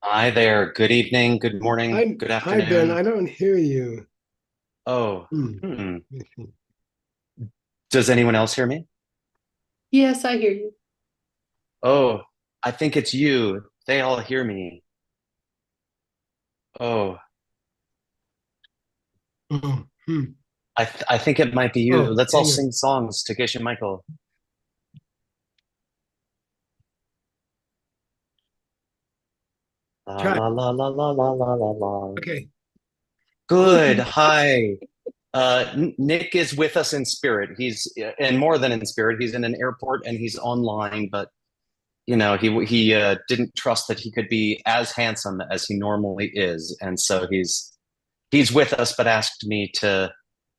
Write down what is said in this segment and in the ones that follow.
Hi there. Good evening, good morning, Hi, good hi Ben. afternoon. I don't hear you. Oh, Hmm. hmm. Does anyone else hear me? Yes, I hear you. Oh, I think it's you. They all hear me. Oh, Oh, hmm. I think it might be you. Oh, Let's all hang on. sing songs to Geshe Michael. La Try. la la la la la la la la. Okay. Good. Hi. Nick is with us in spirit. He's and more than in spirit. He's in an airport and he's online, but he didn't trust that he could be as handsome as he normally is, and so he's with us, but asked me to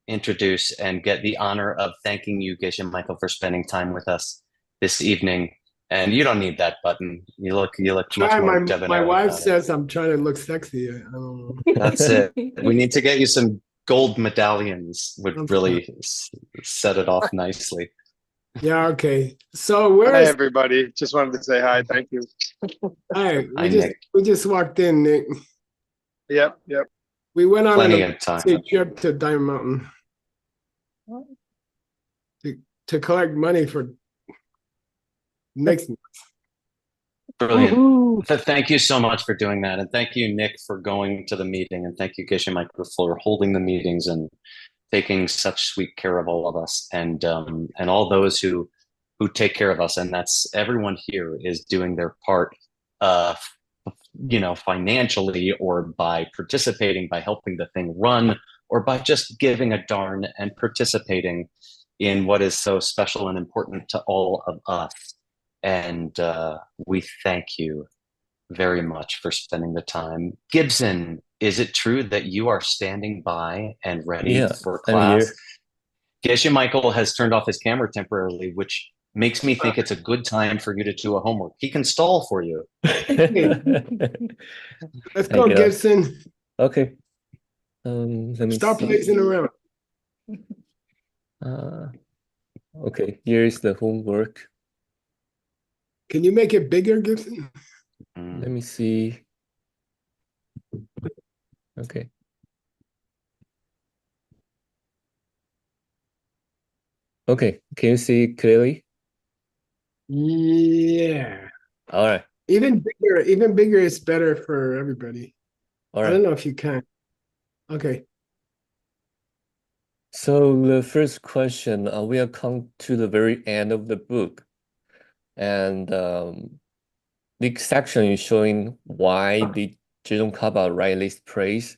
introduce and get the honor of thanking you, Geshe Michael, for spending time with us this evening. And you don't need that button. You look much Try. more My debonair wife without it. says I'm trying to look sexy. I don't That's it. We need to get you some gold medallions. Would know. really set it off nicely. Yeah. Okay. So where Hi, is? everybody. Just wanted to say hi. Thank you. Hi. Hi, We just Nick. we just walked in, Nick. Yep, yep. We went on Plenty an of time. emergency trip to Diamond Mountain to, to collect money for next. Brilliant. Woohoo! Thank you so much for doing that. And thank you, Nick, for going to the meeting. And thank you, Geshe Michael, for holding the meetings and taking such sweet care of all of us and all those who take care of us. And that's everyone here is doing their part, uh, financially or by participating, by helping the thing run, or by just giving a darn and participating in what is so special and important to all of us. And we thank you very much for spending the time. Gibson, is it true that you are standing by and ready Yeah, for I'm class? here. Geshe Michael has turned off his camera temporarily, which makes me think it's a good time for you to do a homework. He can stall for you. Hey, let's I go, get up. Gibson. Okay. Let me Stop see. lazing around. Uh, okay, here's the homework. Can you make it bigger, Gibson? Let me see. Okay. Okay, can you see clearly? Yeah. All right. Even bigger is better for everybody. All I don't right. know if you can. Okay. So the first question, we have come to the very end of the book, and the section is showing why the Kappa write this praise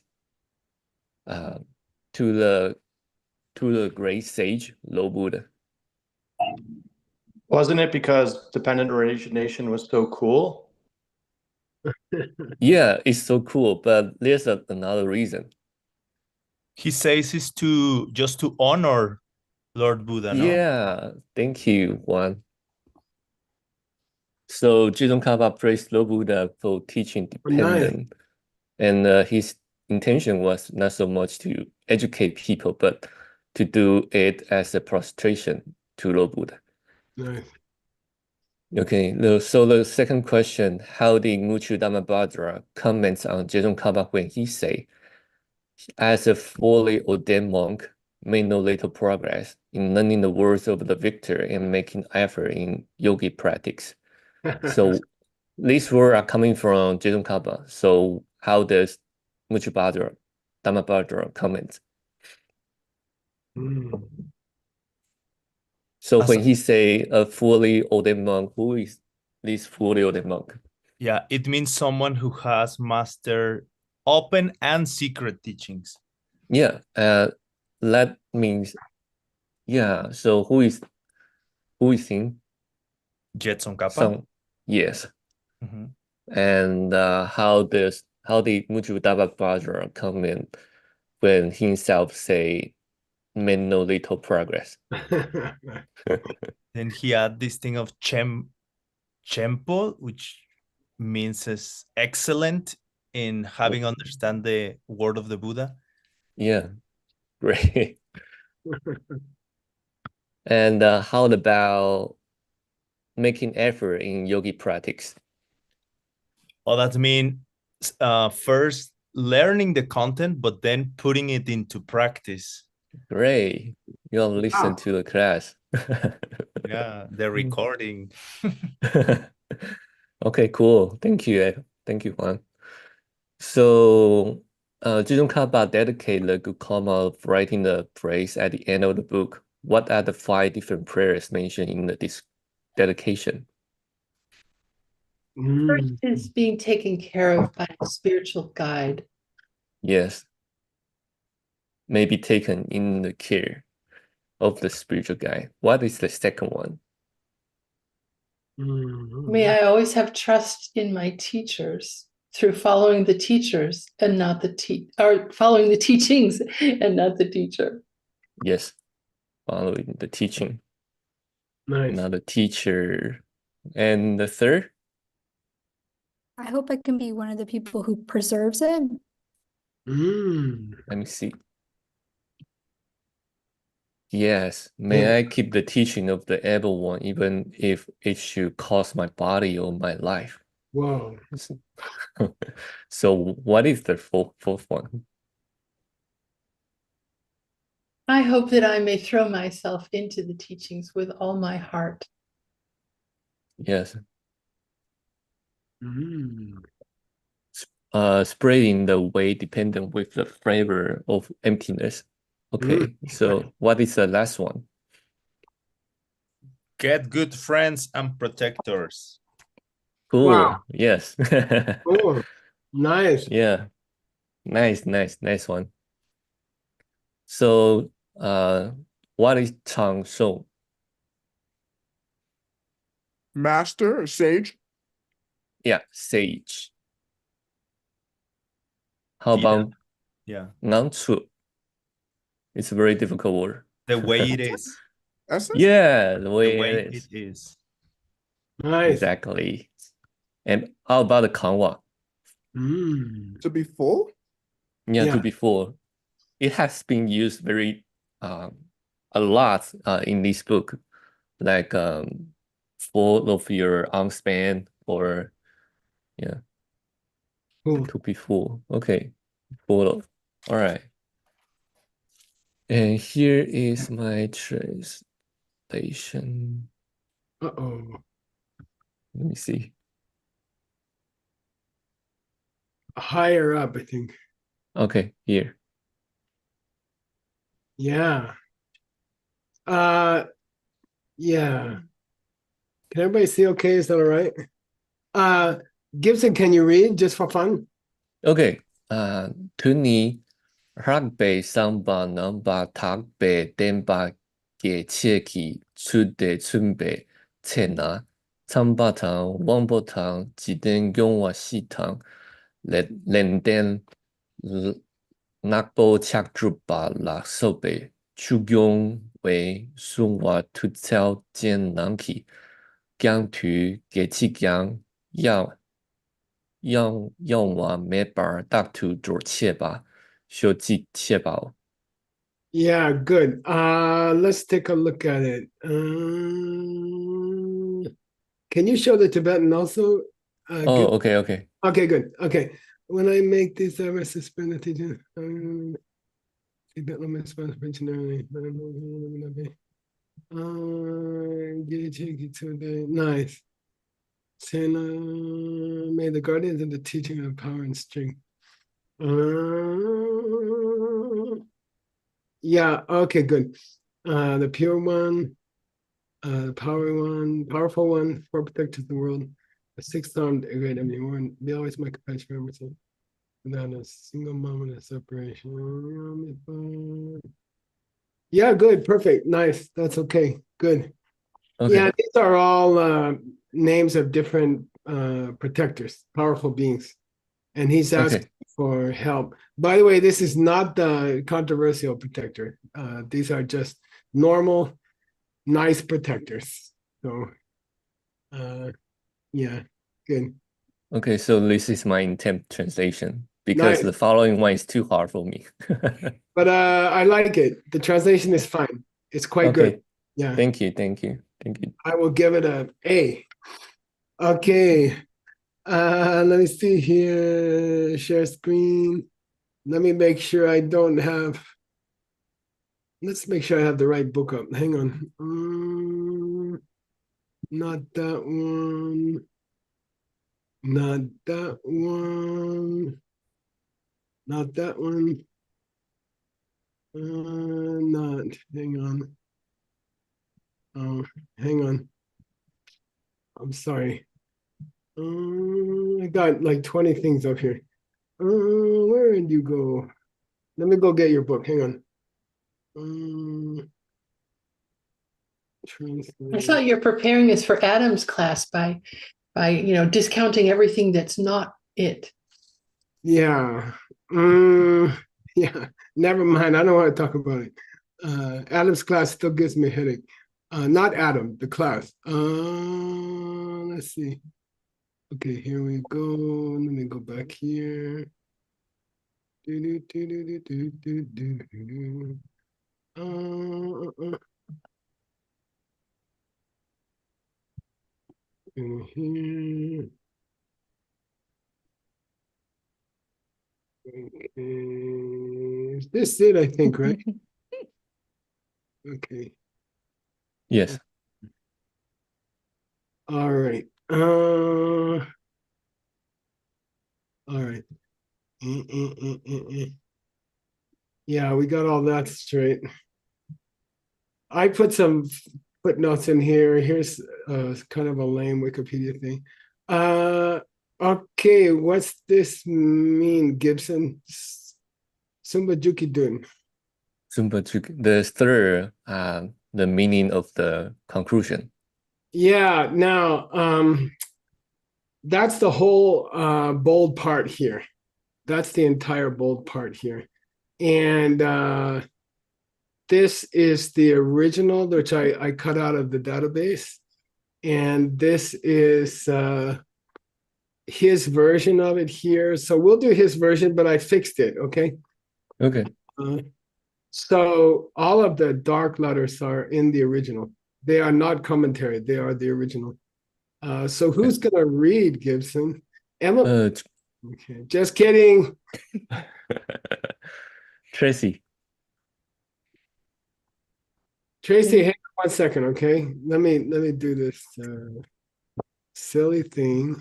uh, to the great sage, Low Buddha. Wasn't it because dependent origination was so cool? Yeah, it's so cool, but there's another reason. He says it's to just to honor Lord Buddha, no? Yeah, thank you, Juan. So Kappa praised Lord Buddha for teaching Oh, nice. dependent, and his intention was not so much to educate people, but to do it as a prostration to Lord Buddha. Nice. Okay, so the second question, how did Muchu Dhammapadra comments on Jejong Kappa when he say, as a fully ordained monk, made no little progress in learning the words of the victor and making effort in yogi practice. So these words are coming from Jejong Kappa. So how does Muchu Dhammapadra comment? Mm. So As when he say a fully ordained monk, who is this fully ordained monk? yeah, it means someone who has mastered open and secret teachings. Yeah, that means yeah. So who is him? Jetson Kappa. Some yes. Mhm. And how did Mujibur comment when himself say made no little progress? Then he had this thing of Chempo, which means is excellent in having understand the word of the Buddha. Yeah, great. And how about making effort in yogi practice? Or that mean first learning the content, but then putting it into practice. Great. You'll listen to the class. Yeah, the recording. Okay, cool. Thank you. Thank you, Juan. So, 最终卡巴 dedicate the good karma of writing the praise at the end of the book. What are the 5 different prayers mentioned in this dedication? First is being taken care of by a spiritual guide. Yes. May be taken in the care of the spiritual guide. What is the second one? May I always have trust in my teachers through following the teachers and not or following the teachings and not the teacher. Yes. Following the teaching, Nice. not the teacher. And the third? I hope I can be one of the people who preserves it. Let me see. Yes, may I keep the teaching of the able one, even if it should cost my body or my life. Wow. So what is the fourth one? I hope that I may throw myself into the teachings with all my heart. Yes. Spreading the way dependent with the flavor of emptiness. Okay, so what is the last one? Get good friends and protectors. Cool. Wow. Yes. Oh, nice. Yeah. Nice one. So, what is Chang? Master or sage? Yeah, sage. How about Yeah, Nangchu? It's a very difficult word. the way it is. Essence? Yeah, the The way way it is. it is. Nice. Exactly. And how about the Kanwa? To be full? Yeah, Yeah. to be full. It has been used very a lot in this book, like full of your arm span or yeah, Cool. to be full. Okay, full of. All right. And here is my translation. Uh-oh. Let me see. Higher up, I think. Okay, here. Yeah. Yeah. Can everybody see okay? Is that all right? Gibson, can you read just for fun? Okay. Tuni Rugby samba namba takbe denba ge chieki chude chunbe chena chambatang wambotang jiden yongwa sitang lenden nakbo chakdrupa la sobe chugyong wei sunwa tutsao jian nanki gyang tu ge chi gyang yang wa me bar dak tu jor che ba xiu ji che bao. Yeah, good. Let's take a look at it. Can you show the Tibetan also? Oh, okay. Okay, good. Okay. When I make this, I must suspend the teaching. Tibetan responsibility. Nice. May the guardians of the teaching of power and strength. Yeah, okay, good. The pure one, powerful one, for protectors of the world, the sixth-armed, great omnipotent, be always my compassion for everything, without a single moment of separation. Yeah, good, perfect, nice, that's okay, good. Okay. Yeah, these are all names of different protectors, powerful beings. And he's asking for help. By the way, this is not the controversial protector. These are just normal, nice protectors. So, yeah, good. Okay, so this is my intent translation because Nice. the following one is too hard for me. But I like it. The translation is fine. It's quite good. Yeah. Thank you. I will give it a A. Okay. Let me see here. Share screen. Let me make sure I don't have. Let's make sure I have the right book up. Hang on. Not that one. Not that one. Not that one. Not. Hang on. Oh, hang on. I'm sorry. I got like 20 things up here. Where did you go? Let me go get your book. Hang on. I thought you're preparing us for Adam's class by discounting everything that's not it. Yeah. Yeah. Never mind. I don't want to talk about it. Adam's class still gives me a headache. Not Adam, the class. Let's see. Okay, here we go. Let me go back here. Here. Is this it? I think, right? Okay. Yes. All right. All right. Yeah, we got all that straight. I put some footnotes in here. Here's kind of a lame Wikipedia thing. Okay, what's this mean, Gibson? Sumbajuki dun. The third, the meaning of the conclusion. Yeah, now that's the whole bold part here. That's the entire bold part here. And this is the original, which I cut out of the database. And this is his version of it here. So we'll do his version, but I fixed it, okay? Okay. So all of the dark letters are in the original. They are not commentary, they are the original. So who's gonna read, Gibson? Emma? Okay, just kidding. Tracy. Tracy, hang on 1 second, okay? Let me do this silly thing.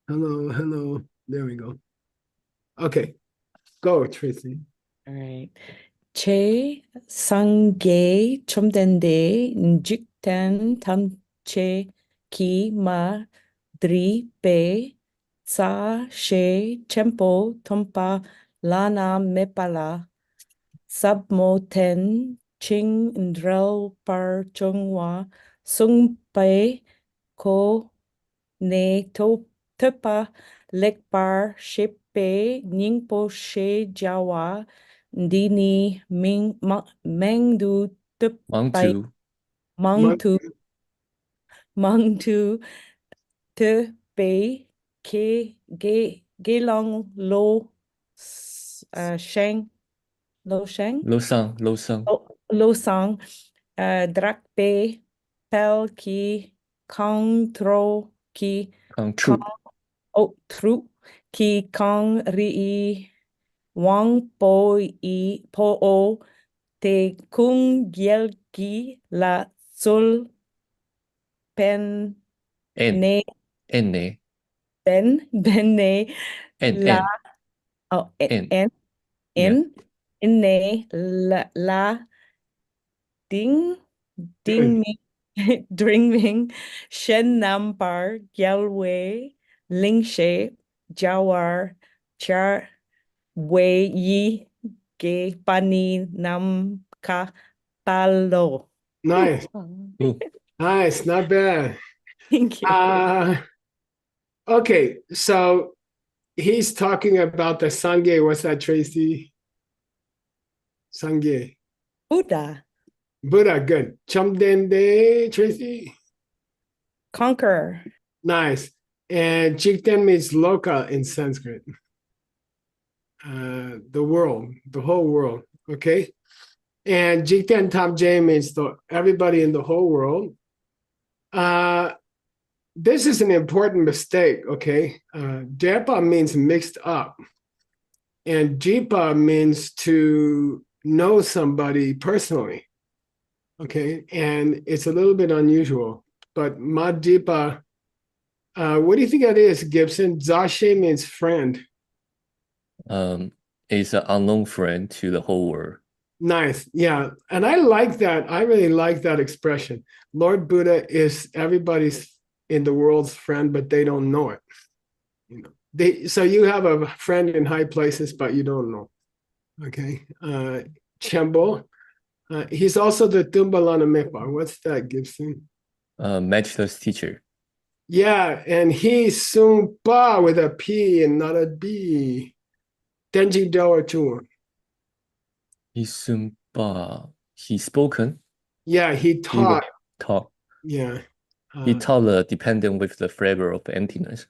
Hello. There we go. Okay, go, Tracy. All right. 제 상계 첨단대 직단 탐체 기마 드리베 사셰 챔포 톰파 라나 메팔라 sabmoten ching drel par chungwa sungpe ko ne to tepa lekpar shepe ningpo she jawa dini mengdu tepai Mangtu. mangtu te pe ke gelong lo sheng lo sheng Lo sang. drak pe pel ki kong tro ki Kang tru. tru ki kong ri wang po o te kung giel ki la sul pen ne Enne. ben ne la En. en ne la ding ming dring ming shen nampar gyalwe lingshe jawar char wei yi ge pani nam ka palo. Nice. Nice, not bad. Thank you. Okay, so he's talking about the Sangye. What's that, Tracy? Sangye. Buddha. Buddha, good. Chomdende, Tracy? Conqueror. Nice. And Chikten means loka in Sanskrit. The world, the whole world, okay? And Jikten Tamje means everybody in the whole world. This is an important mistake, okay? Jepa means mixed up, and Jipa means to know somebody personally, okay? And it's a little bit unusual, but Majipa, what do you think that is, Gibson? Zashe means friend. Is an unknown friend to the whole world. Nice, yeah, and I like that. I really like that expression. Lord Buddha is everybody's in the world's friend, but they don't know it. You know, so you have a friend in high places, but you don't know. Okay, Chembo, he's also the Tumbalana Mepa. What's that, Gibson? Matchless teacher. Yeah, and he's Sumpa with a P and not a B. Denji Doa Chuan. He's spoken. Yeah, he taught. Taught. Yeah. He taught the dependent with the flavor of emptiness.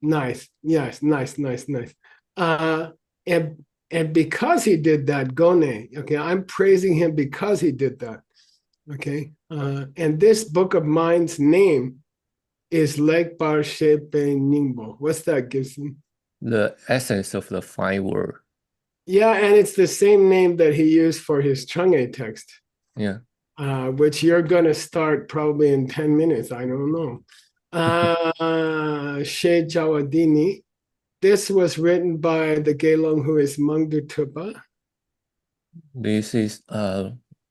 Nice. Yes, nice. And because he did that, Gone, okay, I'm praising him because he did that. Okay. And this book of mine's name is Lekbar Shepe Ningbo. What's that, Gibson? The essence of the fine word. Yeah, and it's the same name that he used for his Chang'e text. Yeah. Which you're gonna start probably in 10 minutes. I don't know. She Jawadini. This was written by the Gelong who is Mangdu Tupa. This is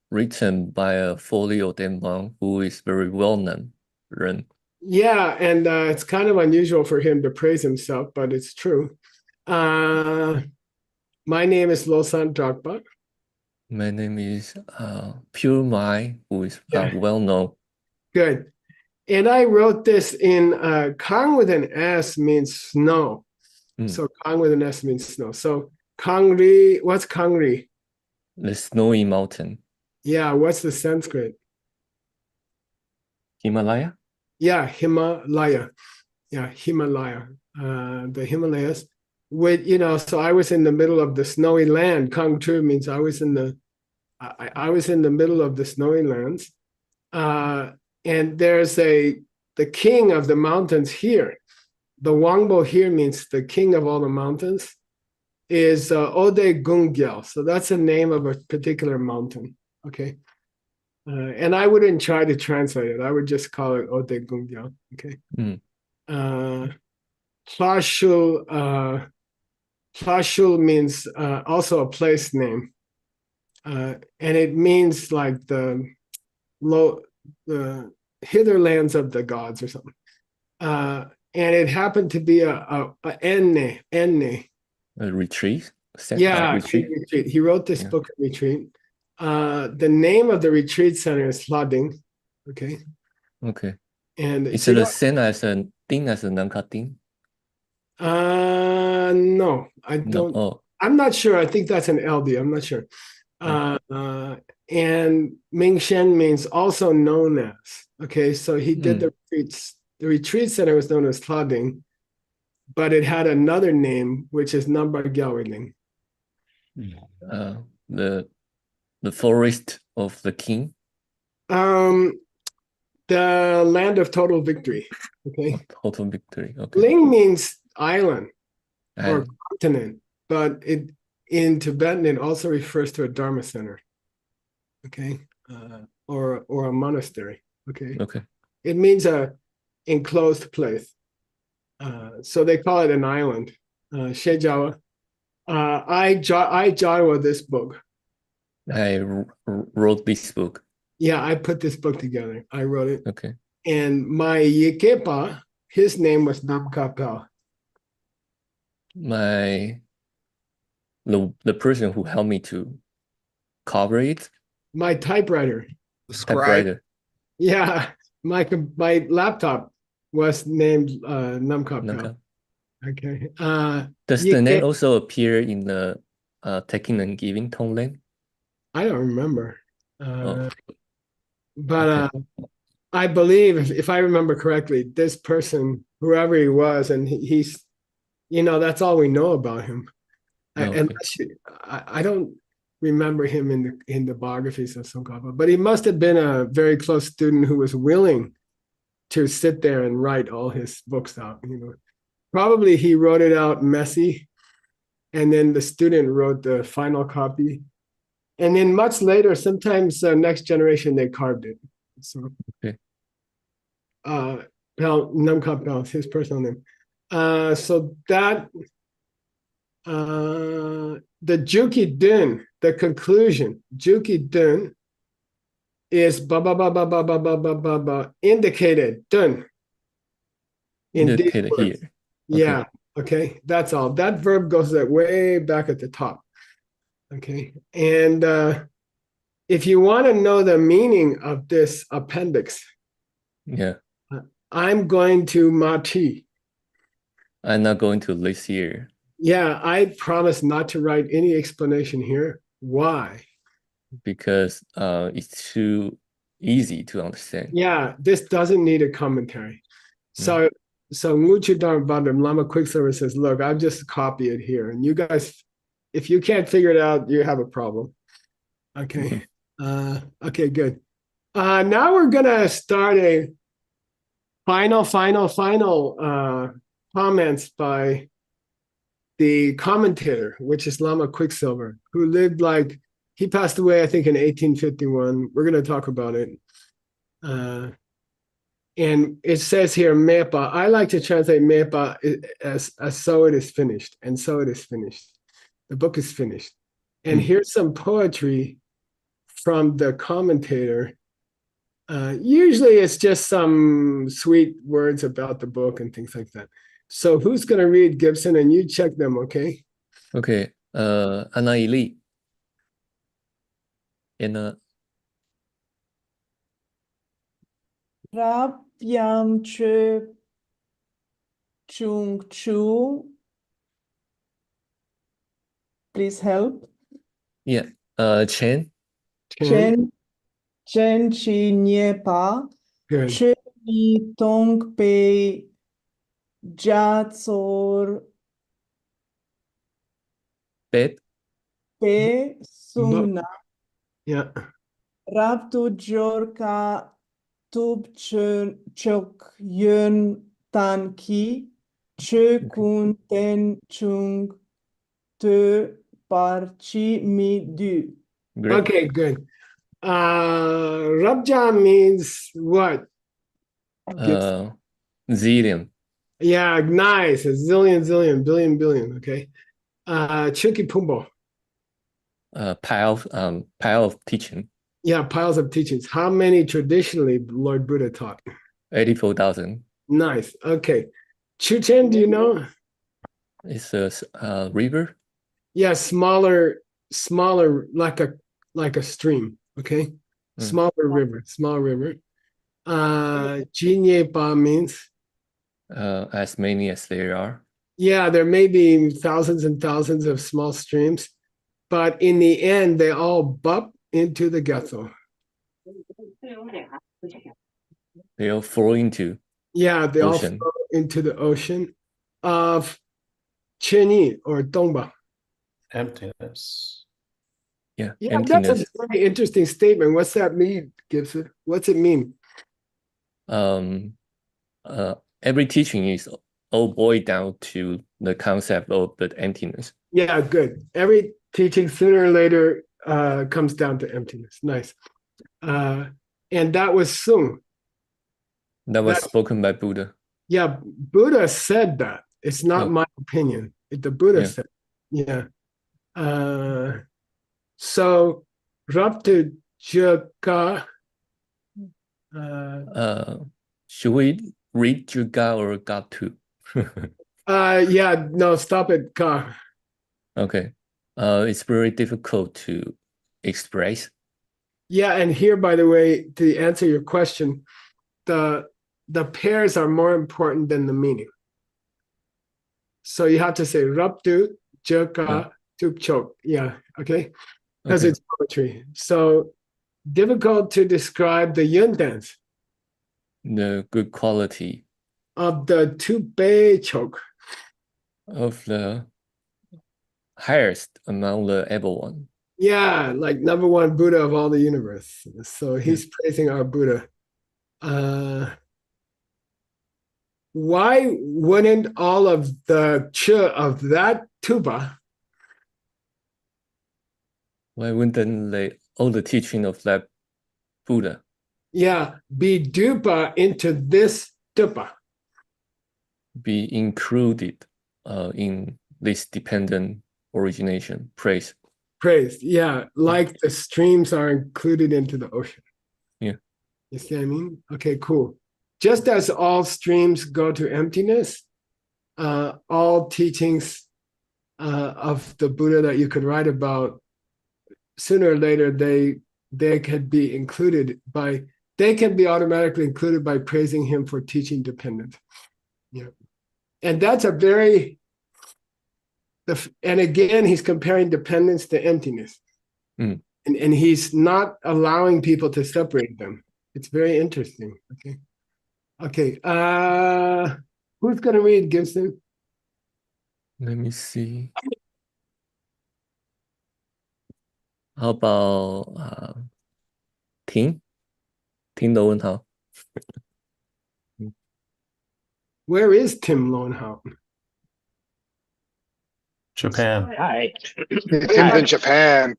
written by a fully ordained monk who is very well known. Yeah, and it's kind of unusual for him to praise himself, but it's true. My name is Losan Drakpa. My name is Pure Mai, who is well known. Good. And I wrote this in Kang with an S means snow. So Kang with an S means snow. So Kangri, what's Kangri? The snowy mountain. Yeah, what's the Sanskrit? Himalaya? Yeah, Himalaya. Yeah, Himalaya. The Himalayas. With, you know, so I was in the middle of the snowy land. Kang Tru means I was in the middle of the snowy lands. And there's the king of the mountains here. The Wangbo here means the king of all the mountains is Ode Gungyal. So that's the name of a particular mountain. Okay. And I wouldn't try to translate it. I would just call it Ode Gungyal. Okay. Plashul means also a place name. And it means like the hitherlands of the gods or something. And it happened to be a enne. A retreat? Yeah, retreat. He wrote this book, Retreat. The name of the retreat center is Hlading. Okay. Okay. And is it the same as a Ding as a Nanka Ding? No, I don't. No. Oh. I'm not sure. I think that's an LD. I'm not sure. And Mingshen means also known as. Okay, so he did the retreats. The retreat center was known as Hlading, but it had another name, which is Nambar Gyalweling. The forest of the king. The land of total victory. Okay. Total victory. Okay. Ling means island or continent, but in Tibetan it also refers to a Dharma center. Okay. Or a monastery. Okay. Okay. It means a enclosed place. So they call it an island. Shejawa. I Jawa this book. I wrote this book. Yeah, I put this book together. I wrote it. Okay. And my Yekepa, his name was Namkapel. The person who helped me to cover it. My typewriter. Typewriter. Yeah, my laptop was named Namkapel. Okay. Does the name also appear in the taking and giving Tonglen? I don't remember. But I believe, if I remember correctly, this person, whoever he was, and he's, you know, that's all we know about him. And I don't remember him in the biographies of Tsongkhapa, but he must have been a very close student who was willing to sit there and write all his books out. Probably he wrote it out messy, and then the student wrote the final copy, and then much later, sometimes the next generation they carved it. So, okay. Namkap Pal, his personal name. So that the Juki Dun, the conclusion, Juki Dun is indicated, dun. Indicated here. Yeah, okay, that's all. That verb goes that way back at the top. Okay, and if you want to know the meaning of this appendix, yeah, I'm going to Mati. I'm not going to list here. Yeah, I promise not to write any explanation here. Why? Because it's too easy to understand. Yeah, this doesn't need a commentary. So Nguchi Dharmabandam, Lama Quicksilver says, look, I've just copy it here. And you guys, if you can't figure it out, you have a problem. Okay. Okay, good. Now we're gonna start a final comments by the commentator, which is Lama Quicksilver, who lived he passed away, I think, in 1851. We're going to talk about it. And it says here, Mepa. I like to translate Mepa as so it is finished, and so it is finished. The book is finished. And here's some poetry from the commentator. Usually it's just some sweet words about the book and things like that. So who's going to read, Gibson? And you check them, okay? Okay. Anaili. Rab Yam Che Chung Chu. Please help. Yeah. Chen. Chen Chi Nye Pa. Good. Che Ni Tong Pei Jatsor Bet. Pe Sungna. Yeah. Rabtu Jorka Tub Chok Yun Tan Ki. Che Kun Ten Chung Te Par Chi Mi Du. Great. Okay, good. Rabja means what? Zillion. Yeah, nice. A zillion, billion. Okay. Chuki Pumbo. Pile of teaching. Yeah, piles of teachings. How many traditionally Lord Buddha taught? 84,000. Nice. Okay. Chuchen, do you know? It's a river. Yeah, smaller, like a stream. Okay. Smaller river. Jinye Ba means as many as there are. yeah, there may be thousands and thousands of small streams, but in the end, they all bump into the Getho. They all flow into Yeah, they ocean. all flow into the ocean of Chenyi or Dongba. Emptiness. Yeah, Yeah, emptiness. that's a very interesting statement. What's that mean, Gibson? What's it mean? Every teaching is all boiled down to the concept of the emptiness. Yeah, good. Every teaching sooner or later comes down to emptiness. Nice. And that was Sung. That was spoken by Buddha. Yeah, Buddha said that. It's not my opinion. The Buddha said, yeah. So, Raptu Joka. Should we read Juga or Gatu? Yeah, no, stop it, Ka. Okay. It's very difficult to express. Yeah, and here, by the way, to answer your question, the pairs are more important than the meaning. So you have to say Raptu Joka Tupchok. Yeah, okay? Because it's poetry. So difficult to describe the yun dance. The good quality of the Tupe Chok. Of the highest among the able one. Yeah, like number one Buddha of all the universe. So he's praising our Buddha. why wouldn't all of the ch of that tuba, Why wouldn't all the teaching of that Buddha be dupa into this tupa? be included in this dependent origination praise? Praised, like the streams are included into the ocean. Yeah. You see what I mean? Okay, cool. Just as all streams go to emptiness, all teachings of the Buddha that you could write about, sooner or later they can be automatically included by praising him for teaching dependence. Yeah. And that's a very, and again, he's comparing dependence to emptiness. Mm. And he's not allowing people to separate them. It's very interesting. Okay. Who's going to read, Gibson? Let me see. How about Ting? Ting Lowenhao. Where is Tim Lowenhao? Japan. Hi. Tim's in Japan.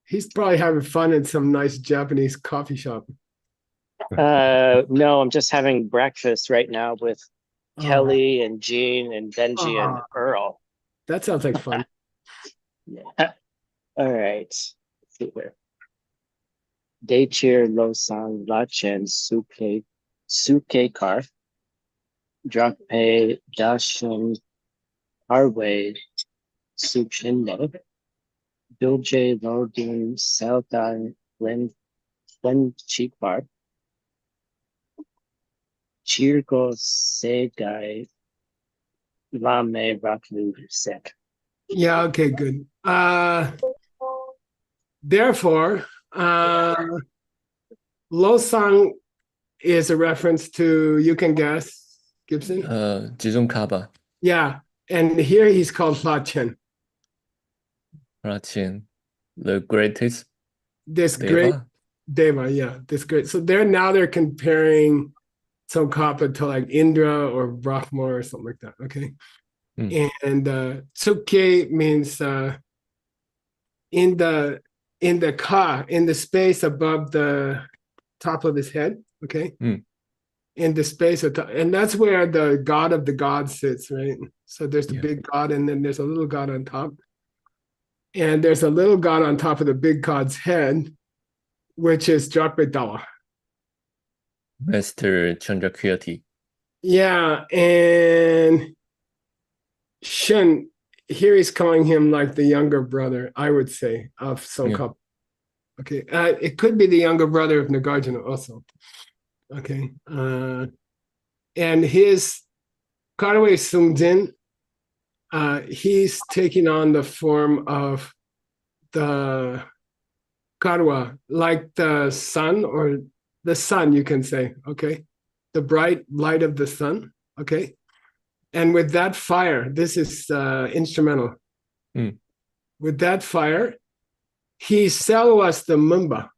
He's probably having fun in some nice Japanese coffee shop. No, I'm just having breakfast right now with Kelly and Jean and Benji and Earl. That sounds like fun. Yeah. All right. Let's see here. Daycheer Losang Lachen Suke Kar Drakpe Dashin Harway Suchinne Bilje Lodin Seldan Len Chikbar Chirgo Segai Lame Raklu Sek. Yeah, okay, good. Therefore, Losang is a reference to, you can guess, Gibson? Jizung Kaba. Yeah, and here he's called Lachen. Lachen, the greatest. This Deva? great Deva, yeah, this great. So they're comparing Tsongkhapa to like Indra or Brahma or something like that. Okay. Mm. And Tsuke means in the space above the top of his head. Okay. Mm. In the space of and that's where the god of the gods sits, right? So there's the big god, and then there's a little god on top. And there's a little god on top of the big god's head, which is Drakpe Dawa. Master Chandrakirti. Yeah, and Shen, here he's calling him like the younger brother, I would say, of Tsongkhapa. Yeah. Okay, it could be the younger brother of Nagarjuna also. Okay, and his Karaway Sungzin, he's taking on the form of the Karwa, like the sun, or the sun, you can say, okay? The bright light of the sun, okay? And with that fire, this is instrumental. Mm. With that fire, he selwas the Mumba.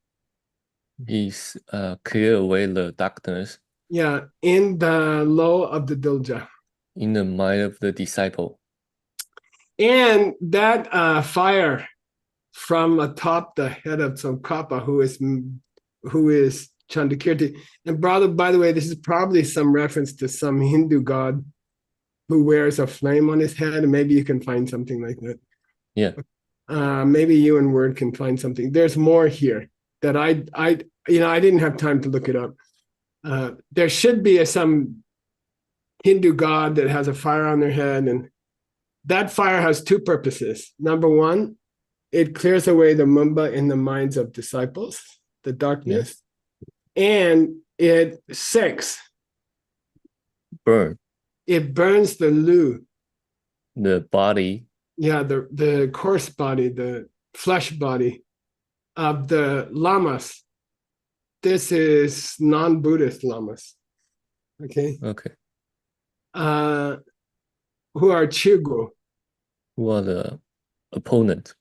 He's clear away the darkness. Yeah, in the law of the Dilja. In the mind of the disciple. And that fire from atop the head of Tsongkhapa, who is Chandrakirti. And brother, by the way, this is probably some reference to some Hindu god who wears a flame on his head, and maybe you can find something like that. Yeah. Maybe you and Word can find something. There's more here that I didn't have time to look it up. There should be some Hindu god that has a fire on their head, and that fire has two purposes. Number one, it clears away the mumba in the minds of disciples, the darkness, and it burn. It burns the lu, the body. Yeah, the coarse body, the flesh body of the lamas. This is non-Buddhist lamas. Okay. Okay. Who are Chigu. Who are the opponent.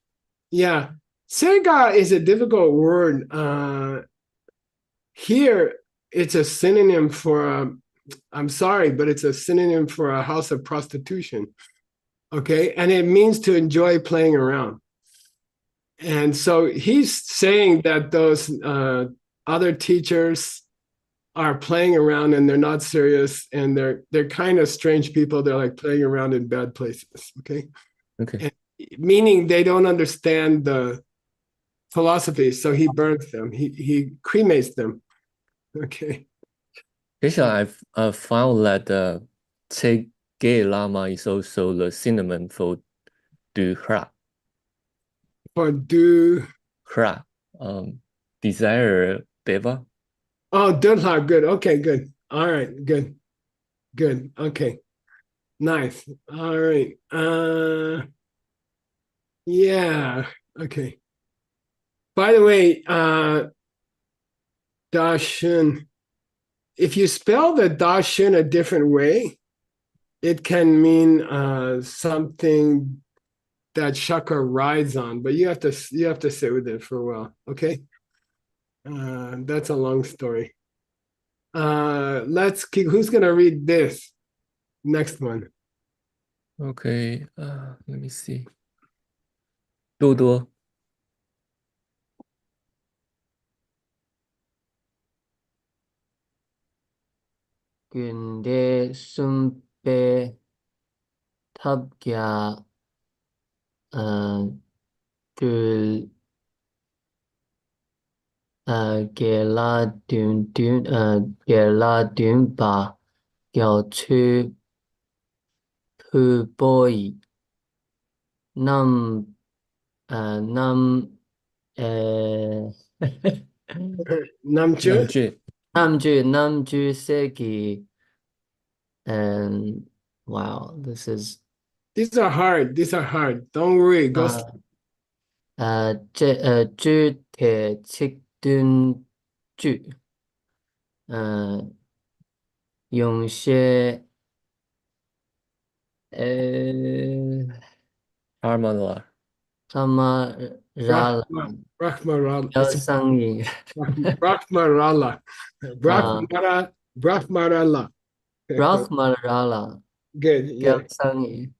Yeah. Sega is a difficult word. Here, it's a synonym for I'm sorry, but it's a synonym for a house of prostitution. Okay, and it means to enjoy playing around. And so he's saying that those other teachers are playing around and they're not serious, and they're kind of strange people. They're like playing around in bad places. Okay. Okay. And meaning they don't understand the philosophy, so he burns them. He cremates them. Okay. Geshe, I've found that Che Lama is also the synonym for Du Hra. For Du Hra, desire Deva. Oh, Dunha, good. Okay, good. All right, good. Good. Okay. Nice. All right. Yeah. Okay. By the way, Dashun, if you spell the Dashun a different way, it can mean something that chakra rides on, but you have to sit with it for a while. Okay. That's a long story. Let's keep. Who's gonna read this next one? Okay. Let me see. 多多. 근데 숨배 탑야 그 게라둔 바 여추 푸보이 남 Namju? 남주 세기. And wow, these are hard. These are hard. Don't worry. Go. 주대 책둔 주 용셰 Armanlar. Brahmarala. 여상이 Brahmarala. Brahmarala. Brahmarala. Good. Yeah. 여상이.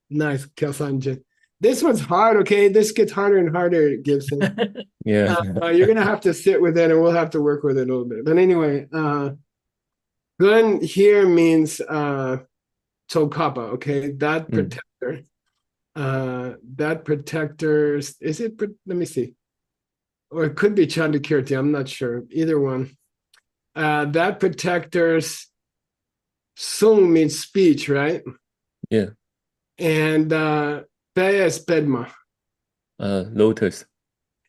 Nice, Kyosanjin. This one's hard, okay? This gets harder and harder, Gibson. Yeah. You're gonna have to sit with it and we'll have to work with it a little bit. But anyway, Gun here means Tsokapa, okay? That protector. That protector's is it let me see. Or it could be Chandakirti, I'm not sure. Either one. That protector's Sung means speech, right? Yeah. And Bea is Bedma. Lotus.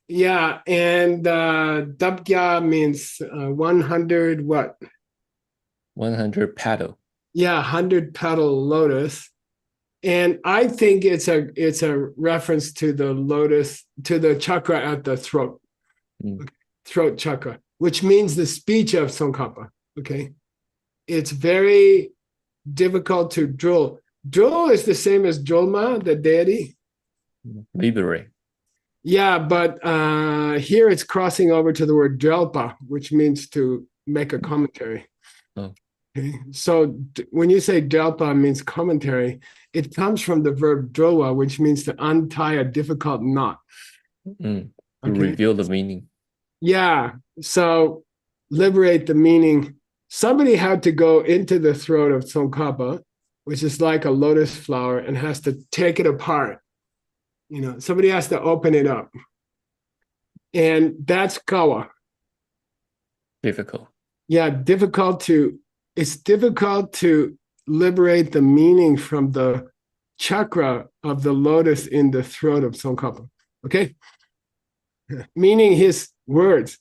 Yeah, and Dabgya means 100 what? 100 paddle. Yeah, 100 petal lotus. And I think it's a reference to the lotus, to the chakra at the throat. Throat chakra, which means the speech of Tsongkhapa. Okay. It's very difficult to drill. Drill is the same as Jolma, the deity. Liberate. Yeah, but here it's crossing over to the word Drelpa, which means to make a commentary. Oh. Okay. So when you say Drelpa means commentary, it comes from the verb drowa, which means to untie a difficult knot. To Okay. reveal the meaning. Yeah. So liberate the meaning. Somebody had to go into the throat of Tsongkhapa, which is like a lotus flower, and has to take it apart. You know, somebody has to open it up. And that's kawa. Difficult. Yeah, it's difficult to liberate the meaning from the chakra of the lotus in the throat of Tsongkhapa. Okay? Meaning his words,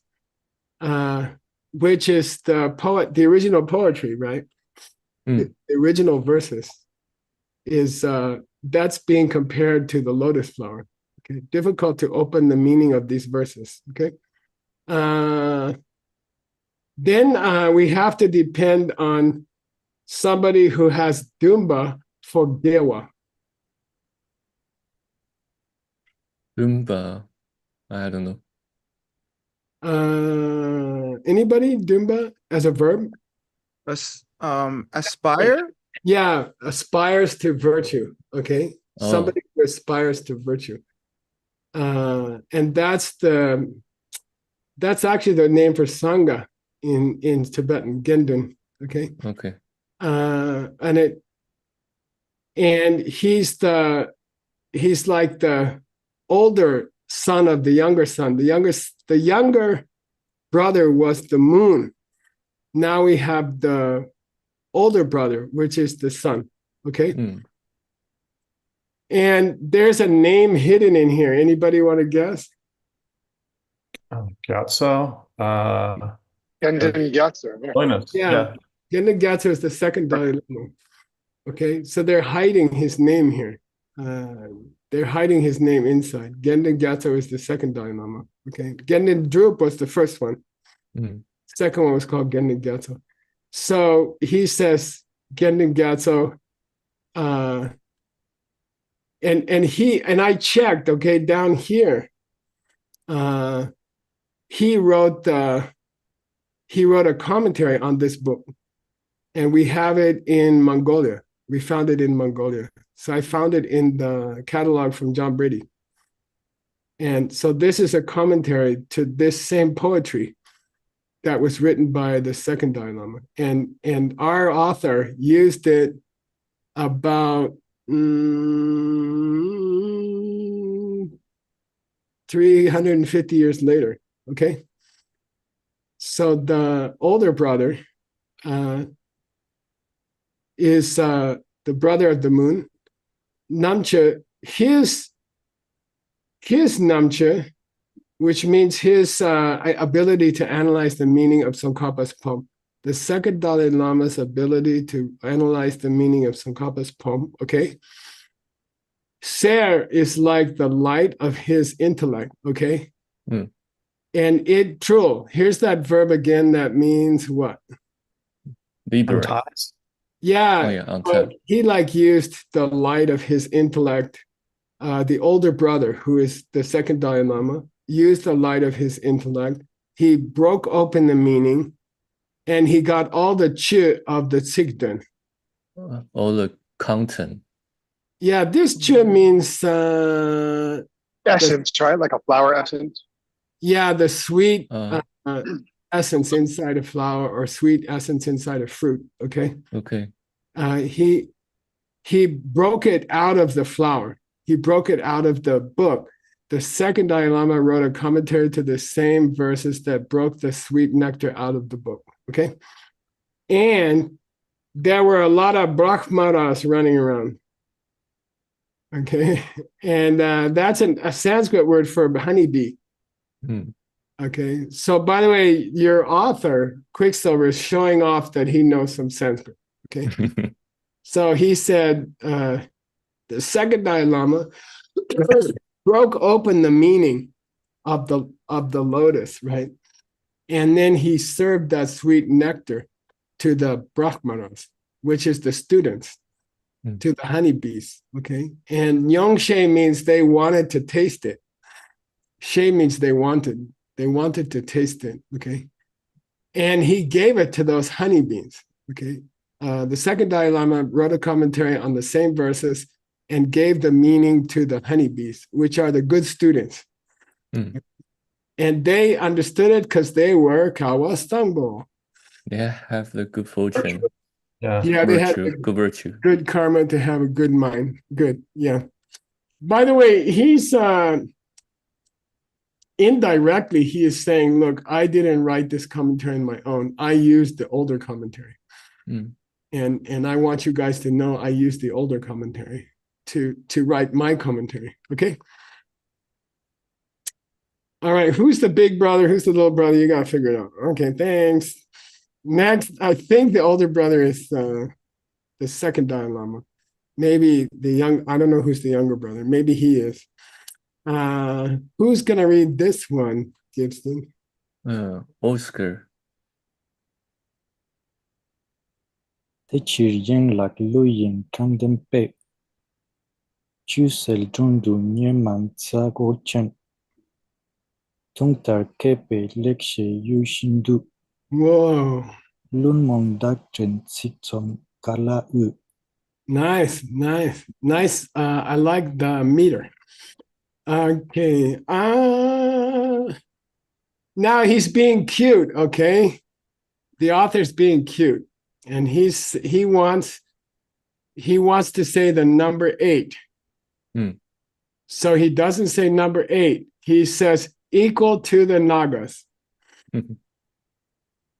which is the original poetry, right? The original verses is that's being compared to the lotus flower. Okay, difficult to open the meaning of these verses. Okay, then we have to depend on somebody who has Dumba for Dewa. Dumba, I don't know. Anybody? Dumba as a verb? Aspire? Yeah, aspires to virtue. Okay. Oh. Somebody who aspires to virtue. And that's actually the name for Sangha in Tibetan, Gendun. Okay. Okay. And he's like the older son of the younger son. The younger brother was the moon. Now we have the older brother, which is the sun. Okay. And there's a name hidden in here. Anybody want to guess? Gyatso. Gendon Gyatso. Yeah. Gendon Gyatso is the second Dalai Lama. Okay, so they're hiding his name here. They're hiding his name inside. Gendon Gyatso is the second Dalai Lama. Okay, Gendon Drup was the first one. Second one was called Gendon Gyatso. So he says Gendon Gyatso, and I checked. Okay, down here, he wrote a commentary on this book, and we have it in Mongolia. We found it in Mongolia. So I found it in the catalog from John Brady. And so this is a commentary to this same poetry that was written by the second Dalai Lama. And our author used it about 350 years later. Okay. So the older brother is the brother of the moon. Namcha, his Namcha, which means his ability to analyze the meaning of Tsongkhapa's poem. The second Dalai Lama's ability to analyze the meaning of Tsongkhapa's poem, okay? Ser is like the light of his intellect, okay? And it, true, here's that verb again that means what? Liberate. Yeah, Oh, yeah, on top. he like used the light of his intellect. The older brother, who is the second Dalai Lama, used the light of his intellect. He broke open the meaning, and he got all the chi of the Tsigden. All the content. Yeah, this chi means essence, right? Like a flower essence. Yeah, the sweet essence inside a flower or sweet essence inside a fruit. Okay. Okay. He broke it out of the flower. He broke it out of the book. The second Dalai Lama wrote a commentary to the same verses that broke the sweet nectar out of the book. Okay. And there were a lot of brahmanas running around. Okay. And that's a Sanskrit word for honeybee. Okay. So, by the way, your author, Quicksilver, is showing off that he knows some Sanskrit. Okay. So he said, the second Dalai Lama broke open the meaning of the lotus, right? And then he served that sweet nectar to the brahmanas, which is the students, to the honeybees, okay? And yongshe means they wanted to taste it. She means they wanted to taste it, okay? And he gave it to those honeybees, okay? The second Dalai Lama wrote a commentary on the same verses and gave the meaning to the honeybees, which are the good students. And they understood it because they were Kawastangbo. They have the good fortune. Yeah, virtue, they had good virtue. Good karma to have a good mind. Good, yeah. By the way, he's indirectly, he is saying, look, I didn't write this commentary on my own. I used the older commentary. And I want you guys to know I used the older commentary to write my commentary. Okay. All right. Who's the big brother? Who's the little brother? You got to figure it out. Okay. Thanks. Next, I think the older brother is the second Dalai Lama. Maybe I don't know who's the younger brother. Maybe he is. Who's going to read this one, Gibson? Oscar. Thế chỉ riêng lạc lưu yên căng đêm bệ. Chú sel trung đủ nhé mạng xa gỗ chân. Tungtar kepe lekshe yushindu. Whoa. Lunmong doctrine sitsom kala u. Nice, nice, nice. I like the meter. Okay. Now he's being cute, okay? The author's being cute. And he wants to say the number 8. So he doesn't say number 8. He says equal to the Nagas.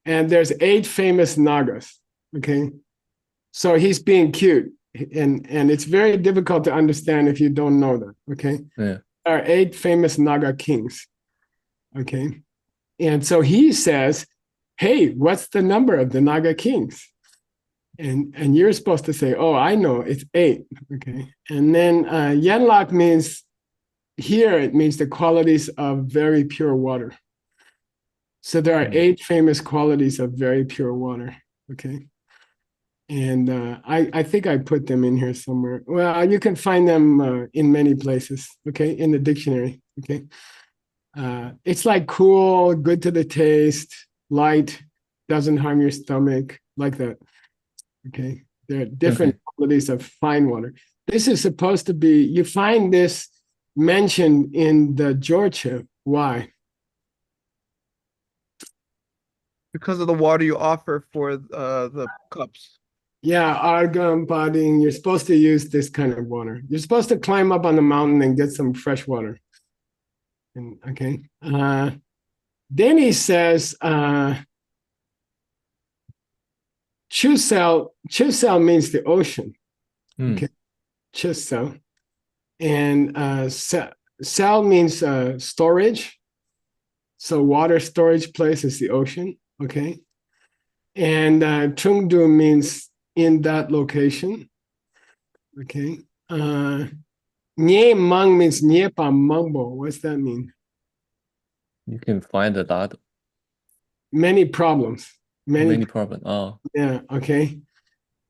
And there's 8 famous Nagas. Okay. So he's being cute. And it's very difficult to understand if you don't know that. Okay. Yeah. There are 8 famous Naga kings. Okay. And so he says, hey, what's the number of the Naga kings? And you're supposed to say, oh, I know, it's 8. Okay. And then Yenlak means, here it means the qualities of very pure water. So there are 8 famous qualities of very pure water. Okay. And I think I put them in here somewhere. Well, you can find them in many places. Okay. In the dictionary. Okay. It's like cool, good to the taste, light, doesn't harm your stomach, like that. Okay. There are different qualities of fine water. This is supposed to be, you find this mentioned in the Georgia. Why? Because of the water you offer for the cups. Yeah, argon bodying. You're supposed to use this kind of water. You're supposed to climb up on the mountain and get some fresh water. And, okay. Then he says, Chusel means the ocean. Okay. Chusel. And Sel means storage. So water storage place is the ocean. Okay. And Chungdu means in that location. Okay. Nye Mang means Nyepa Mangbo. What's that mean? You can find a lot. Many problems. Many problems. Oh. Yeah, okay.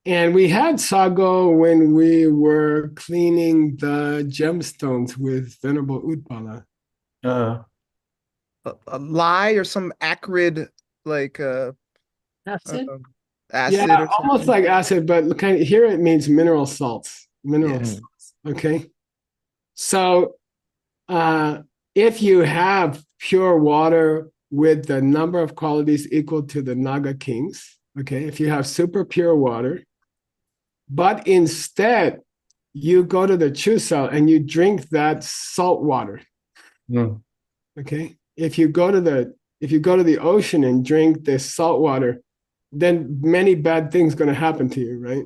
And we had Sago when we were cleaning the gemstones with Venerable Utpala. A lye or some acrid, like acid? Acid yeah, or almost like acid, but kind of, here it means mineral salts. Mineral salts. Okay. So if you have pure water with the number of qualities equal to the Naga kings, okay, if you have super pure water, but instead you go to the Chusel and you drink that salt water. Okay. If you go to the ocean and drink this salt water, then many bad things going to happen to you, right?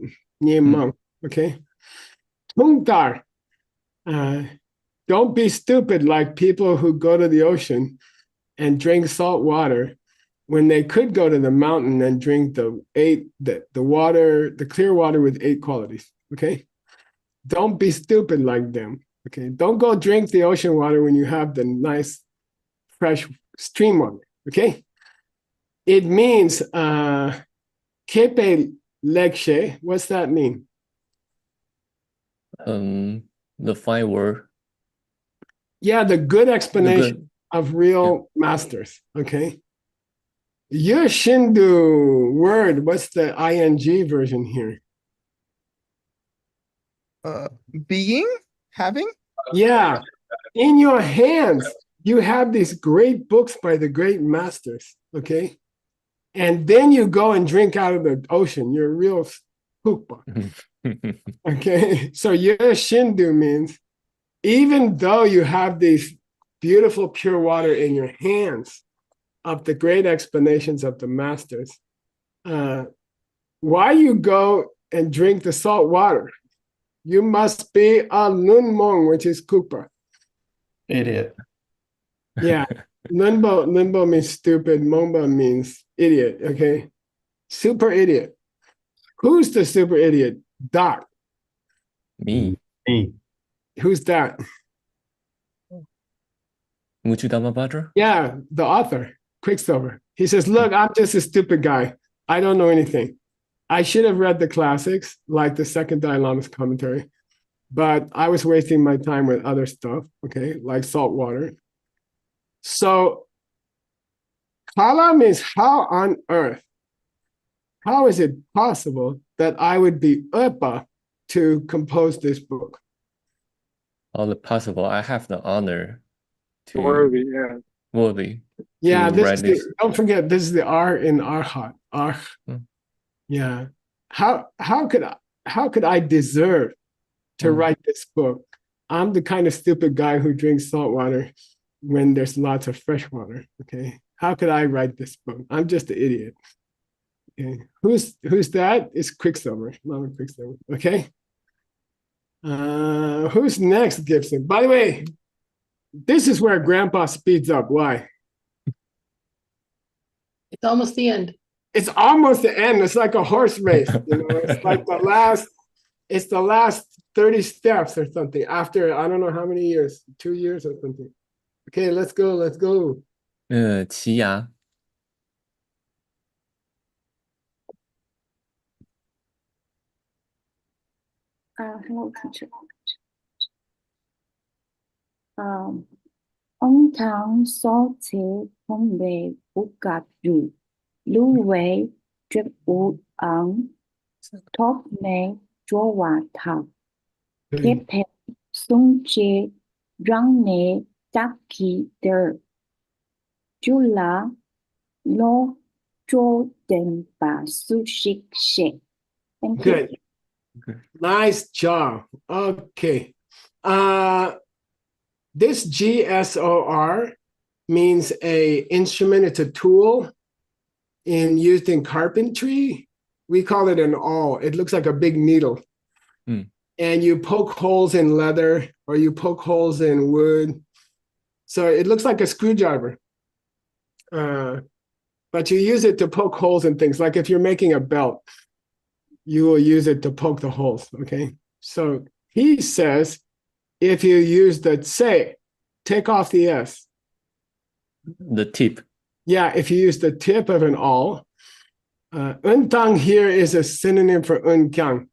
Okay. Tungtar. Don't be stupid like people who go to the ocean and drink salt water when they could go to the mountain and drink the clear water with 8 qualities. Okay. Don't be stupid like them. Okay. Don't go drink the ocean water when you have the nice, fresh stream water. Okay. It means kepe lekshe. What's that mean? The fine word. Yeah, the good explanation of real masters. Okay. Your Shindu word, what's the ing version here? Being? Having? Yeah. In your hands, you have these great books by the great masters. Okay. And then you go and drink out of the ocean. You're a real spookba. Okay. So your Shindu means even though you have these beautiful pure water in your hands of the great explanations of the masters, why you go and drink the salt water? You must be a Lunmong, which is Kupa. Idiot. Yeah. Lunbo means stupid. Mongba means idiot. Okay. Super idiot. Who's the super idiot? Doc. Me. Who's that? Muchu Dhammapada? Yeah, the author, Quicksilver. He says, look, I'm just a stupid guy. I don't know anything. I should have read the classics, like the second Dalai Lama's commentary, but I was wasting my time with other stuff, okay, like salt water. So Kala means how on earth. How is it possible that I would be Upa to compose this book? All possible. I have the honor to Worthy, yeah. worthy Yeah, to this write is this. don't forget, this is the R in Arhat. Arh. Yeah. How could I deserve to write this book? I'm the kind of stupid guy who drinks salt water when there's lots of fresh water. Okay. How could I write this book? I'm just an idiot. Okay. Who's that? It's Quicksilver, Mama Quicksilver. Okay. Who's next, Gibson? By the way, this is where Grandpa speeds up. Why? It's almost the end. It's almost the end. It's like a horse race. It's like it's the last 30 steps or something after I don't know how many years, 2 years or something. Okay, let's go. 奇牙 Hello, teacher. Ông thằng số chế không về bút cạp rủ, lưu về trật ủ ẩn, thốt mê chúa hòa thảo, kếp hẹp sung chế răng nê tác kỳ đờ, chú là lô chô tên bà su shik shek. Thank you. Good. Nice job. Okay. This GSOR means a instrument. It's a tool used in carpentry. We call it an awl. It looks like a big needle. And you poke holes in leather or you poke holes in wood. So it looks like a screwdriver. But you use it to poke holes in things. Like if you're making a belt, you will use it to poke the holes, okay? So he says, if you use the tse, take off the S. The tip. Yeah, if you use the tip of an awl. Untang here is a synonym for unkyang.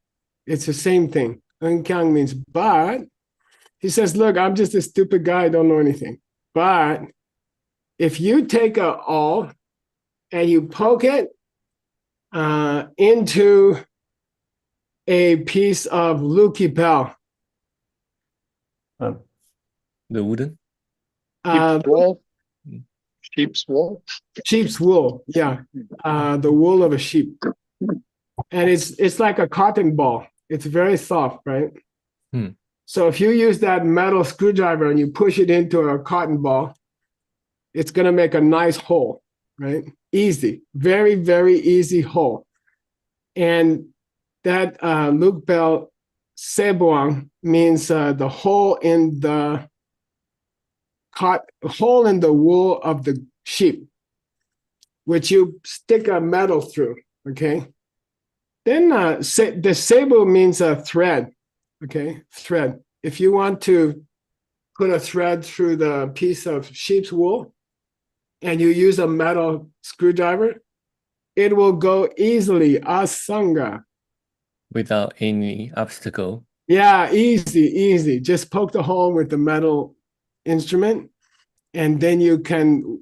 It's the same thing. Unkyang means but. He says, look, I'm just a stupid guy, I don't know anything. But if you take an awl and you poke it into a piece of lukipel. The wooden? Wool? Sheep's wool? Sheep's wool, yeah. The wool of a sheep. And it's like a cotton ball. It's very soft, right? So if you use that metal screwdriver and you push it into a cotton ball, it's going to make a nice hole, right? Easy, very, very easy hole. And that lukpel sebuang means the hole in the wool of the sheep, which you stick a metal through, okay? Then the sebu means a thread, okay? Thread. If you want to put a thread through the piece of sheep's wool and you use a metal screwdriver, it will go easily, asanga. Without any obstacle. Yeah, easy. Just poke the hole with the metal instrument, and then you can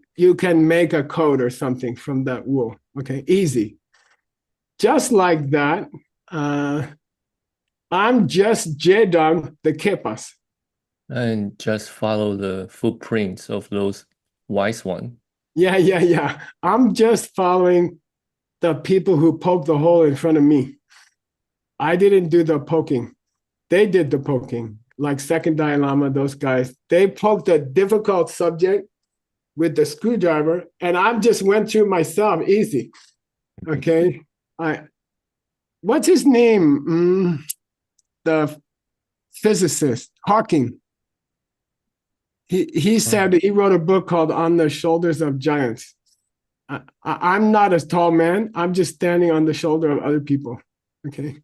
make a coat or something from that wool. Okay, easy. Just like that, I'm just jedang the kepas. And just follow the footprints of those wise ones. Yeah. I'm just following the people who poked the hole in front of me. I didn't do the poking. They did the poking, like Second Dalai Lama, those guys. They poked a difficult subject with the screwdriver, and I just went through myself, easy. Okay? What's his name? The physicist, Hawking. He said he wrote a book called On the Shoulders of Giants. I'm not a tall man. I'm just standing on the shoulder of other people. Okay?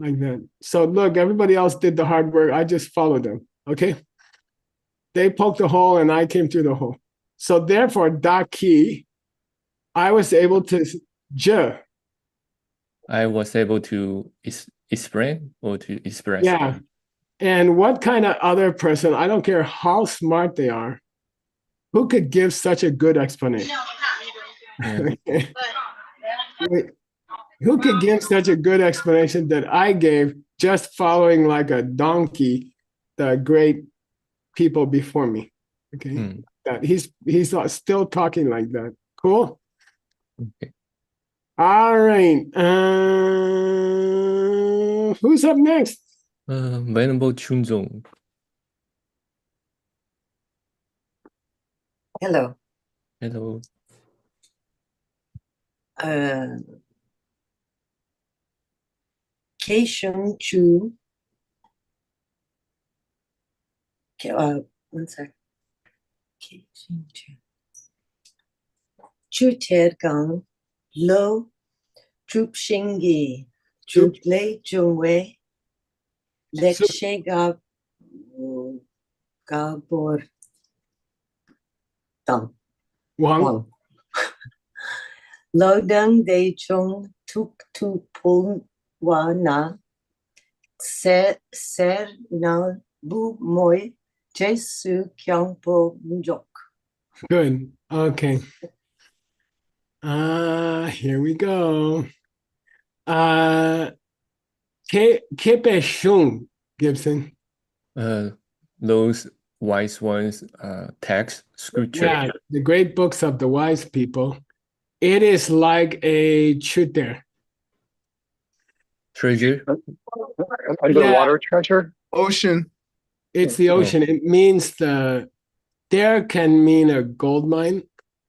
Like that. So look, everybody else did the hard work. I just followed them. Okay? They poked the hole and I came through the hole. So therefore, daki, I was able to I was able to explain or to express. Yeah. And what kind of other person, I don't care how smart they are, Who could give such a good explanation? Okay. Wait, who could give such a good explanation that I gave, just following like a donkey the great people before me? Okay. That he's still talking like that. Cool. Okay. All right. Who's up next? Venerable Chunzong. Hello. Hello. Keisheng Chu. One sec. Keisheng Chu. Chu Ted Gang. Lo. Chup Shingi. Chup Le Jungwei. Lek Shega. Gabor. Dang. Wang. Lo Dang De Chung Tuk Tu Pung Wa Na. Ser Na Bu Moi. Jesu Kyang Po Njok. Good. Okay. Here we go. Kepe Shung, Gibson. Those wise ones, text, scripture. Yeah, the great books of the wise people. It is like a shooter. Treasure? Underwater treasure? Ocean. It's the ocean. It means there can mean a gold mine,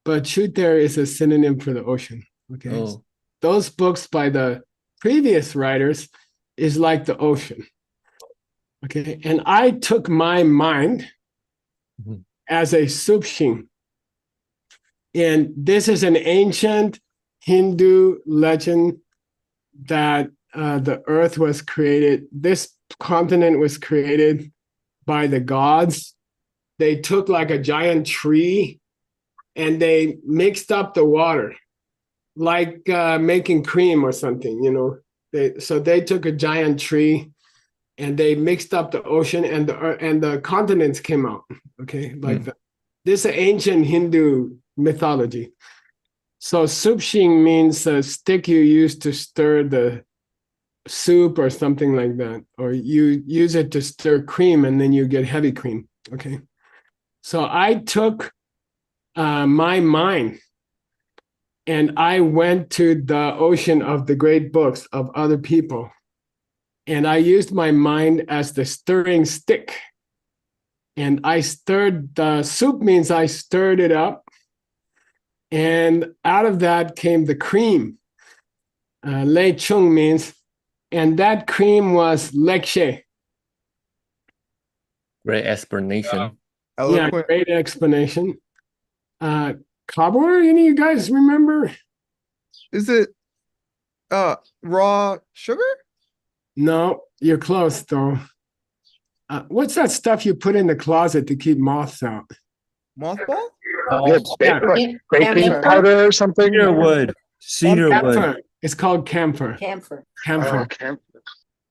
but shooter is a synonym for the ocean. Okay. Those books by the previous writers is like the ocean. Okay. And I took my mind as a subshin. And this is an ancient Hindu legend that the earth was created. This continent was created by the gods. They took like a giant tree and they mixed up the water, like making cream or something, you know. So they took a giant tree and they mixed up the ocean and the continents came out. Okay, like that. This is ancient Hindu mythology. So subshin means a stick you use to stir the soup or something like that, or you use it to stir cream and then you get heavy cream. Okay, so I took my mind and I went to the ocean of the great books of other people, and I used my mind as the stirring stick, and I stirred the soup. Means I stirred it up, and out of that came the cream. Lei chung means, and that cream was lekshe. Great explanation. Yeah, great explanation. Cobbler, any of you guys remember? Is it raw sugar? No, you're close though. What's that stuff you put in the closet to keep moths out? Mothball? Baking powder or something? Cedar wood. Cedar wood. It's called camphor. Camphor. Camphor.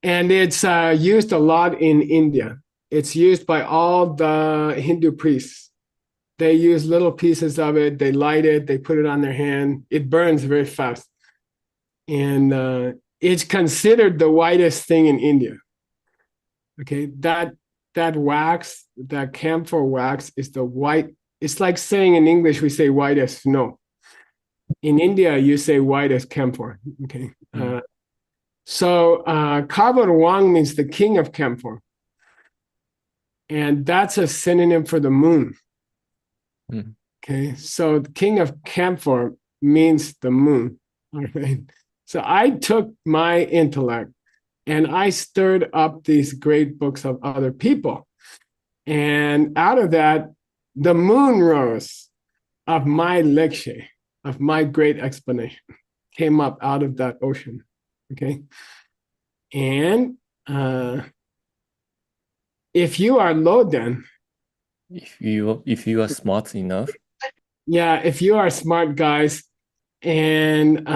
And it's used a lot in India. It's used by all the Hindu priests. They use little pieces of it, they light it, they put it on their hand. It burns very fast. And it's considered the whitest thing in India. Okay, that wax, that camphor wax is the white. It's like saying in English, we say white as snow. In India, you say white as camphor. Okay. So Kabur Wang means the king of camphor. And that's a synonym for the moon. Okay, so the king of camphor means the moon. All right. So I took my intellect and I stirred up these great books of other people. And out of that, the moon rose of my lekshe, of my great explanation, came up out of that ocean. Okay. And if you are Loden, if you are smart enough, yeah, if you are smart guys, and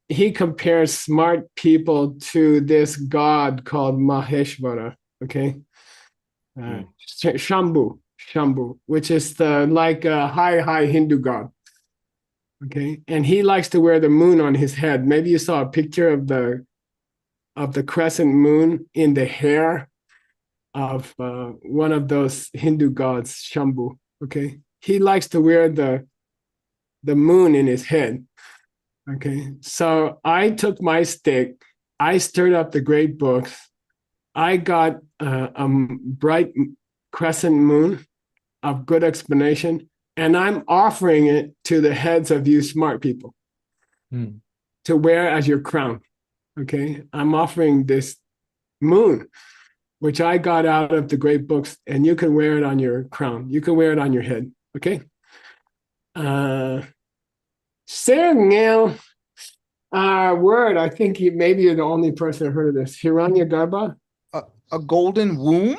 he compares smart people to this god called Maheshvara. Okay, Shambhu. Shambhu, which is the like a high Hindu god. Okay, and he likes to wear the moon on his head. Maybe you saw a picture of the crescent moon in the hair of one of those Hindu gods, Shambhu. Okay, he likes to wear the moon in his head. Okay, so I took my stick, I stirred up the great books, I got a bright crescent moon of good explanation, and I'm offering it to the heads of you smart people to wear as your crown. Okay, I'm offering this moon, which I got out of the great books, and you can wear it on your crown. You can wear it on your head. Okay. Singil word. I think maybe you're the only person who heard of this. Hiranyagarbha. A golden womb?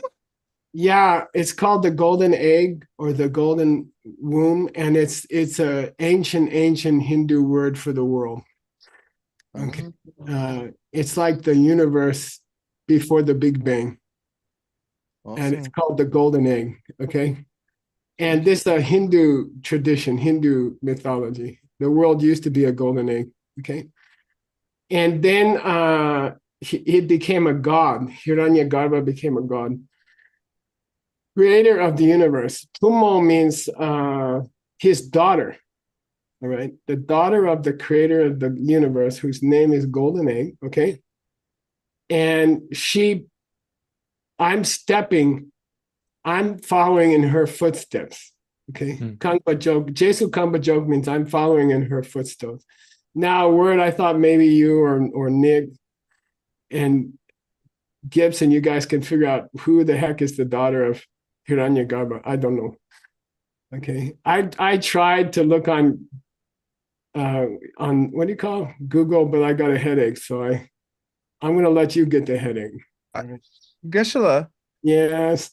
Yeah, it's called the golden egg or the golden womb, and it's a ancient Hindu word for the world. Okay, it's like the universe before the Big Bang, and it's called the golden egg. Okay, and this is a Hindu tradition, Hindu mythology. The world used to be a golden egg. Okay, and then it became a god. Hiranyagarbha became a god. Creator of the universe. Tumo means his daughter. All right, the daughter of the creator of the universe, whose name is Golden Egg. Okay, and I'm following in her footsteps. Okay, Kangpa joke. Jesu Kangpa joke means I'm following in her footsteps. Now, a word I thought maybe you or Nick and Gibson, you guys can figure out who the heck is the daughter of Hiranyagarbha. I don't know. Okay, I tried to look on what do you call Google, but I got a headache, so I'm gonna let you get the headache. Geshe. Yes,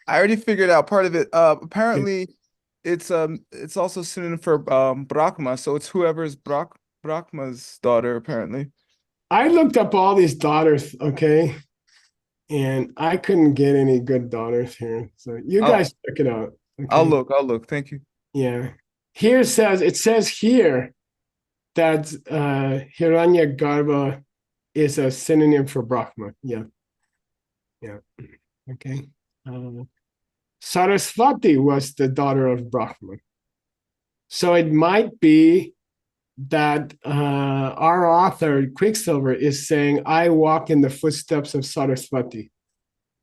I already figured out part of it. Apparently, it's also synonym for Brahma, so it's whoever's Brahma's daughter. Apparently, I looked up all these daughters. Okay. And I couldn't get any good daughters here. So you guys check it out. Okay? I'll look. Thank you. Yeah. It says here that Hiranyagarbha is a synonym for Brahma. Yeah. Yeah. Okay. Sarasvati was the daughter of Brahma. So it might be that our author, Quicksilver, is saying, I walk in the footsteps of Sarasvati,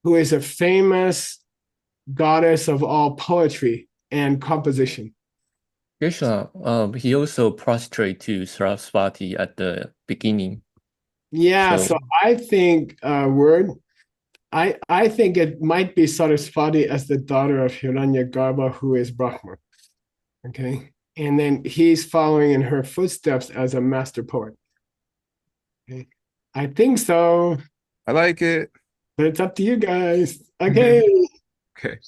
who is a famous goddess of all poetry and composition. Geshe, he also prostrate to Sarasvati at the beginning. Yeah, so I think I think it might be Sarasvati as the daughter of Hiranyagarbha, who is Brahma. Okay. And then he's following in her footsteps as a master poet. Okay. I think so. I like it. But it's up to you guys. Okay. Okay.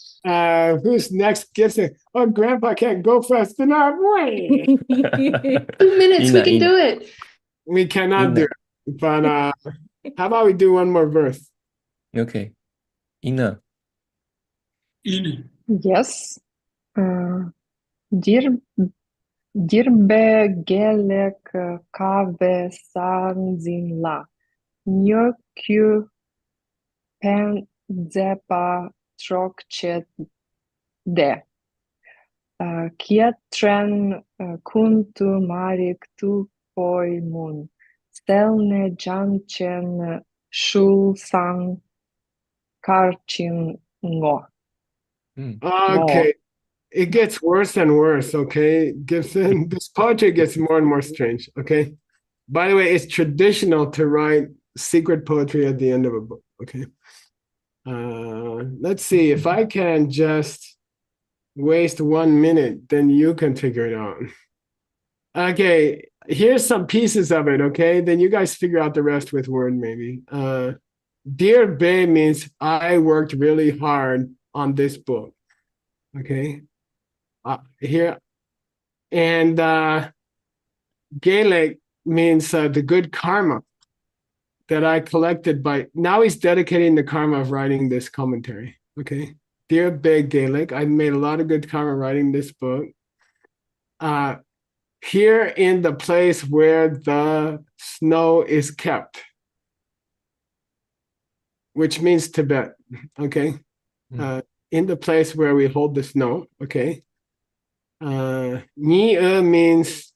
Who's next? Gibson. Oh, Grandpa can't go fast enough. Wait. 2 minutes, we can do it. We cannot do it. But how about we do one more verse? Okay. Ina. Yes. Dirbe gelek kave sanzinla. Nyökü penzepa trokçe de. Kietren kuntu marik tu poimun. Stelne janchen Xuanzang karchin ngo. Okay. It gets worse and worse, okay, Gibson? This poetry gets more and more strange, okay? By the way, it's traditional to write secret poetry at the end of a book, okay? Let's see, if I can just waste 1 minute, then you can figure it out. Okay, here's some pieces of it, okay? Then you guys figure out the rest with word, maybe. Dear Bae means I worked really hard on this book, okay? Here, and Gaelic means the good karma that I collected by, now he's dedicating the karma of writing this commentary, okay? Dear Big Gaelic, I made a lot of good karma writing this book. Here in the place where the snow is kept, which means Tibet, okay? In the place where we hold the snow, okay? Ni means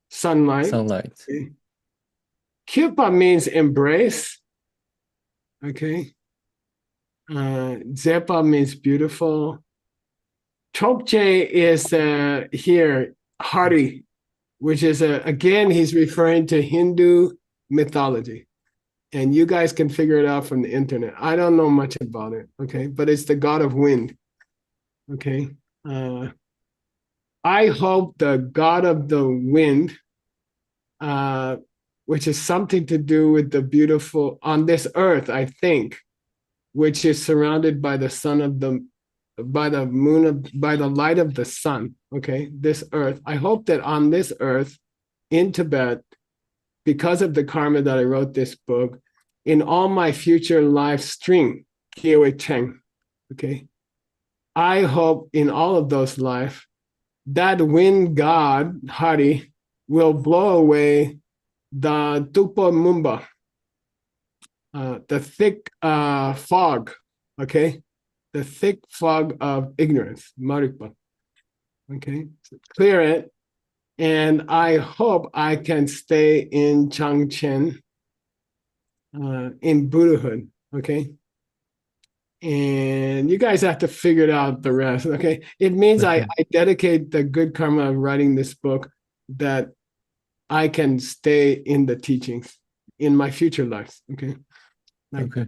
sunlight. Sunlight. Okay? Kyupa means embrace, okay? Zepa means beautiful. Chokche is here, Hari, which is, again, he's referring to Hindu mythology. And you guys can figure it out from the internet. I don't know much about it, okay? But it's the god of wind, okay? I hope the god of the wind, which is something to do with the beautiful, on this earth, I think, which is surrounded by the sun of the, by the moon, by the light of the sun, okay? This earth. I hope that on this earth, in Tibet, because of the karma that I wrote this book, in all my future life string, Chang, okay? I hope in all of those life, that wind god, Hari, will blow away the Tupa Mumba, the thick fog, okay? The thick fog of ignorance, Marikpa, okay? So clear it. And I hope I can stay in Changchen, in Buddhahood, okay? And you guys have to figure out the rest, okay? It means I dedicate the good karma of writing this book that I can stay in the teachings in my future lives, okay? Okay.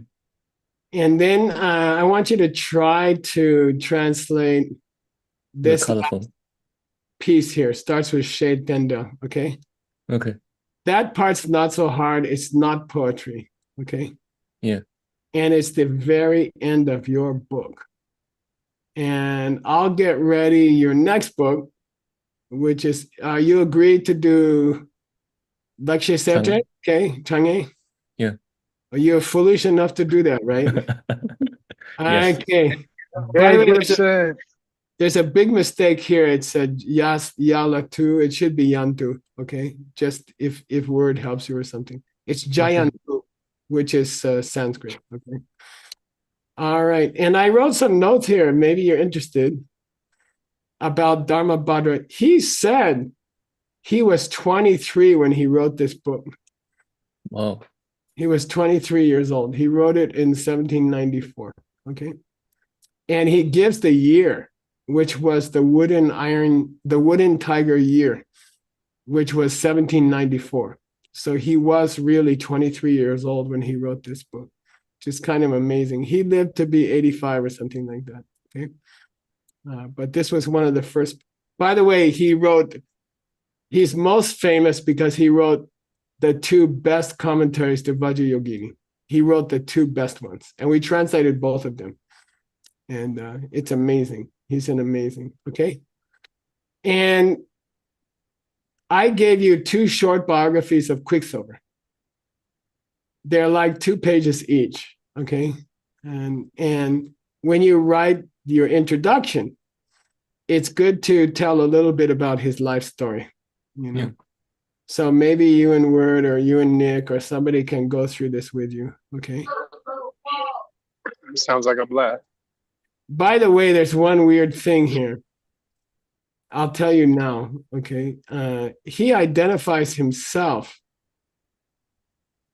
And then I want you to try to translate this colorful piece here. Starts with Shade Tenda, okay? Okay. That part's not so hard. It's not poetry, okay? Yeah. And it's the very end of your book. And I'll get ready your next book, which is, you agreed to do Lakshay Setre, okay, Chang'e? Yeah. You're foolish enough to do that, right? Yes. Okay. By the way, there's a big mistake here. It said Yas Yala tu. It should be Yantu, okay? Just if word helps you or something. It's Jayantu, which is Sanskrit, okay? All right. And I wrote some notes here. Maybe you're interested about Dharma Bhadra. He said he was 23 when he wrote this book. Wow. He was 23 years old. He wrote it in 1794, okay? And he gives the year, which was the wooden tiger year, which was 1794. So he was really 23 years old when he wrote this book, which is kind of amazing. He lived to be 85 or something like that, okay? But this was one of the first. By the way, he's most famous because he wrote the two best commentaries to Vajrayogini. He wrote the two best ones, and we translated both of them. And it's amazing. He's an amazing, okay? And I gave you two short biographies of Quicksilver. They're like 2 pages each, okay? And when you write your introduction, it's good to tell a little bit about his life story, you know? Yeah. So maybe you and Word or you and Nick or somebody can go through this with you, okay? Sounds like a blast. By the way, there's one weird thing here. I'll tell you now, okay? He identifies himself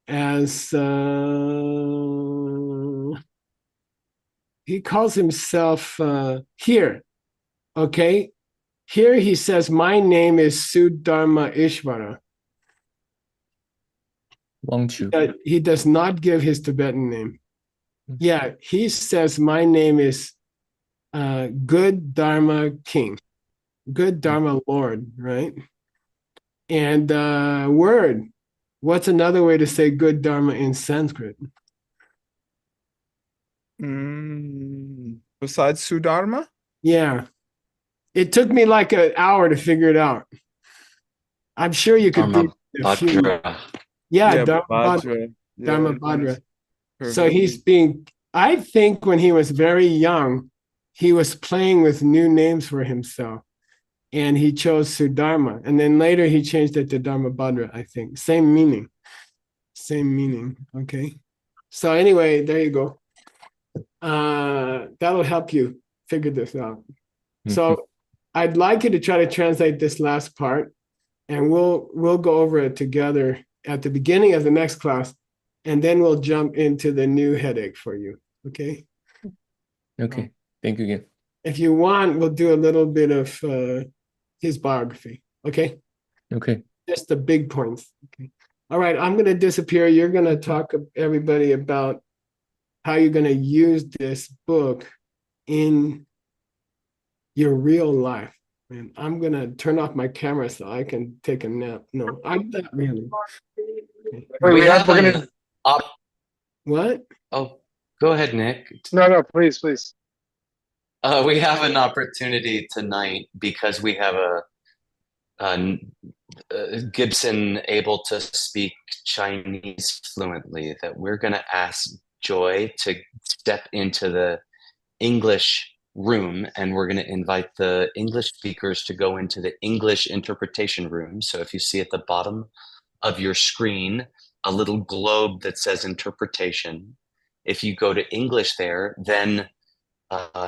as, he calls himself here, okay? Here he says, my name is Sudharma Ishvara. He does not give his Tibetan name. Yeah, he says, my name is Good Dharma King, Good Dharma Lord, right? And Word, what's another way to say good Dharma in Sanskrit? Besides Sudharma? Yeah. It took me like an hour to figure it out. I'm sure you could do a few. Yeah, Dharma Bhadra. Dharma Bhadra. So he's being, I think when he was very young, he was playing with new names for himself, and he chose Sudharma, and then later he changed it to Dharmabhadra, I think. Same meaning. Okay. So anyway, there you go. That'll help you figure this out. So I'd like you to try to translate this last part, and we'll go over it together at the beginning of the next class, and then we'll jump into the new headache for you. Okay. Okay. Thank you again. If you want, we'll do a little bit of his biography. Okay. Okay. Just the big points. Okay. All right. I'm going to disappear. You're going to talk to everybody about how you're going to use this book in your real life. And I'm going to turn off my camera so I can take a nap. No, I'm not really. Okay. We have an What? Oh, go ahead, Nick. No, please. We have an opportunity tonight because we have a Gibson able to speak Chinese fluently, that we're going to ask Joy to step into the English room, and we're going to invite the English speakers to go into the English interpretation room. So if you see at the bottom of your screen a little globe that says interpretation, if you go to English there, then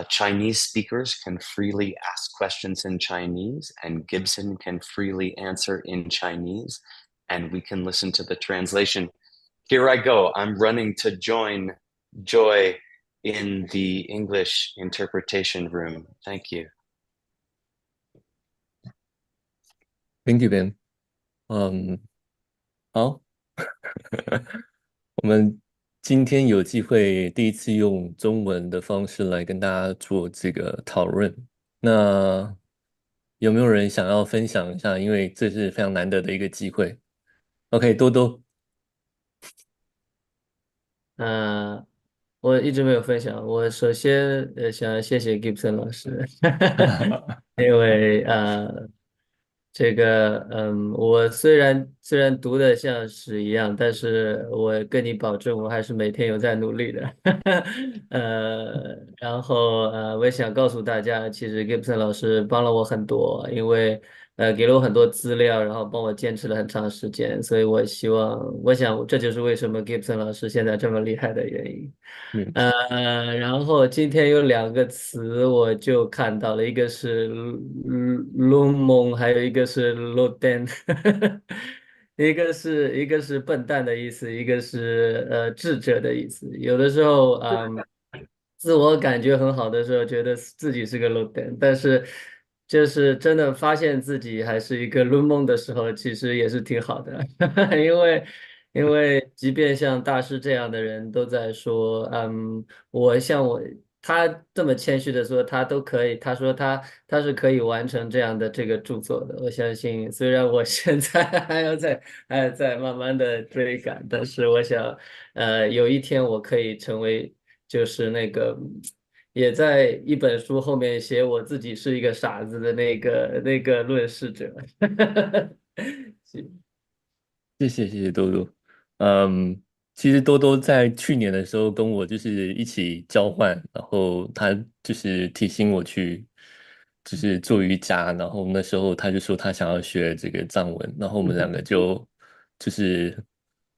Chinese speakers can freely ask questions in Chinese, and Gibson can freely answer in Chinese, and we can listen to the translation. Here I go. I'm running to join Joy in the English interpretation room. Thank you. Thank you, Ben. 好，我们今天有机会第一次用中文的方式来跟大家做这个讨论。那有没有人想要分享一下？因为这是非常难得的一个机会。OK，多多。我一直没有分享。我首先想谢谢 Gibson 老师，因为这个我虽然读的像屎一样，但是我跟你保证，我还是每天有在努力的。然后我也想告诉大家，其实 Gibson 老师帮了我很多，因为给了我很多资料，然后帮我坚持了很长时间，所以我想这就是为什么 Gibson 老师现在这么厉害的原因。然后今天有两个词我就看到了，一个是 lumon， 还有一个是 loden， 一个是笨蛋的意思，一个是智者的意思。有的时候自我感觉很好的时候，觉得自己是个 loden， 但是就是真的发现自己还是一个 lumon 的时候，其实也是挺好的，因为即便像大师这样的人都在说，他这么谦虚的说，他都可以，他说他是可以完成这样的这个著作的。我相信，虽然我现在还要在慢慢的追赶，但是我想，有一天我可以成为就是那个。也在一本书后面写我自己是一个傻子的那个论事者。谢谢多多。其实多多在去年的时候跟我就是一起交换，然后他就是提醒我去就是做瑜伽，然后那时候他就说他想要学这个藏文，然后我们两个就是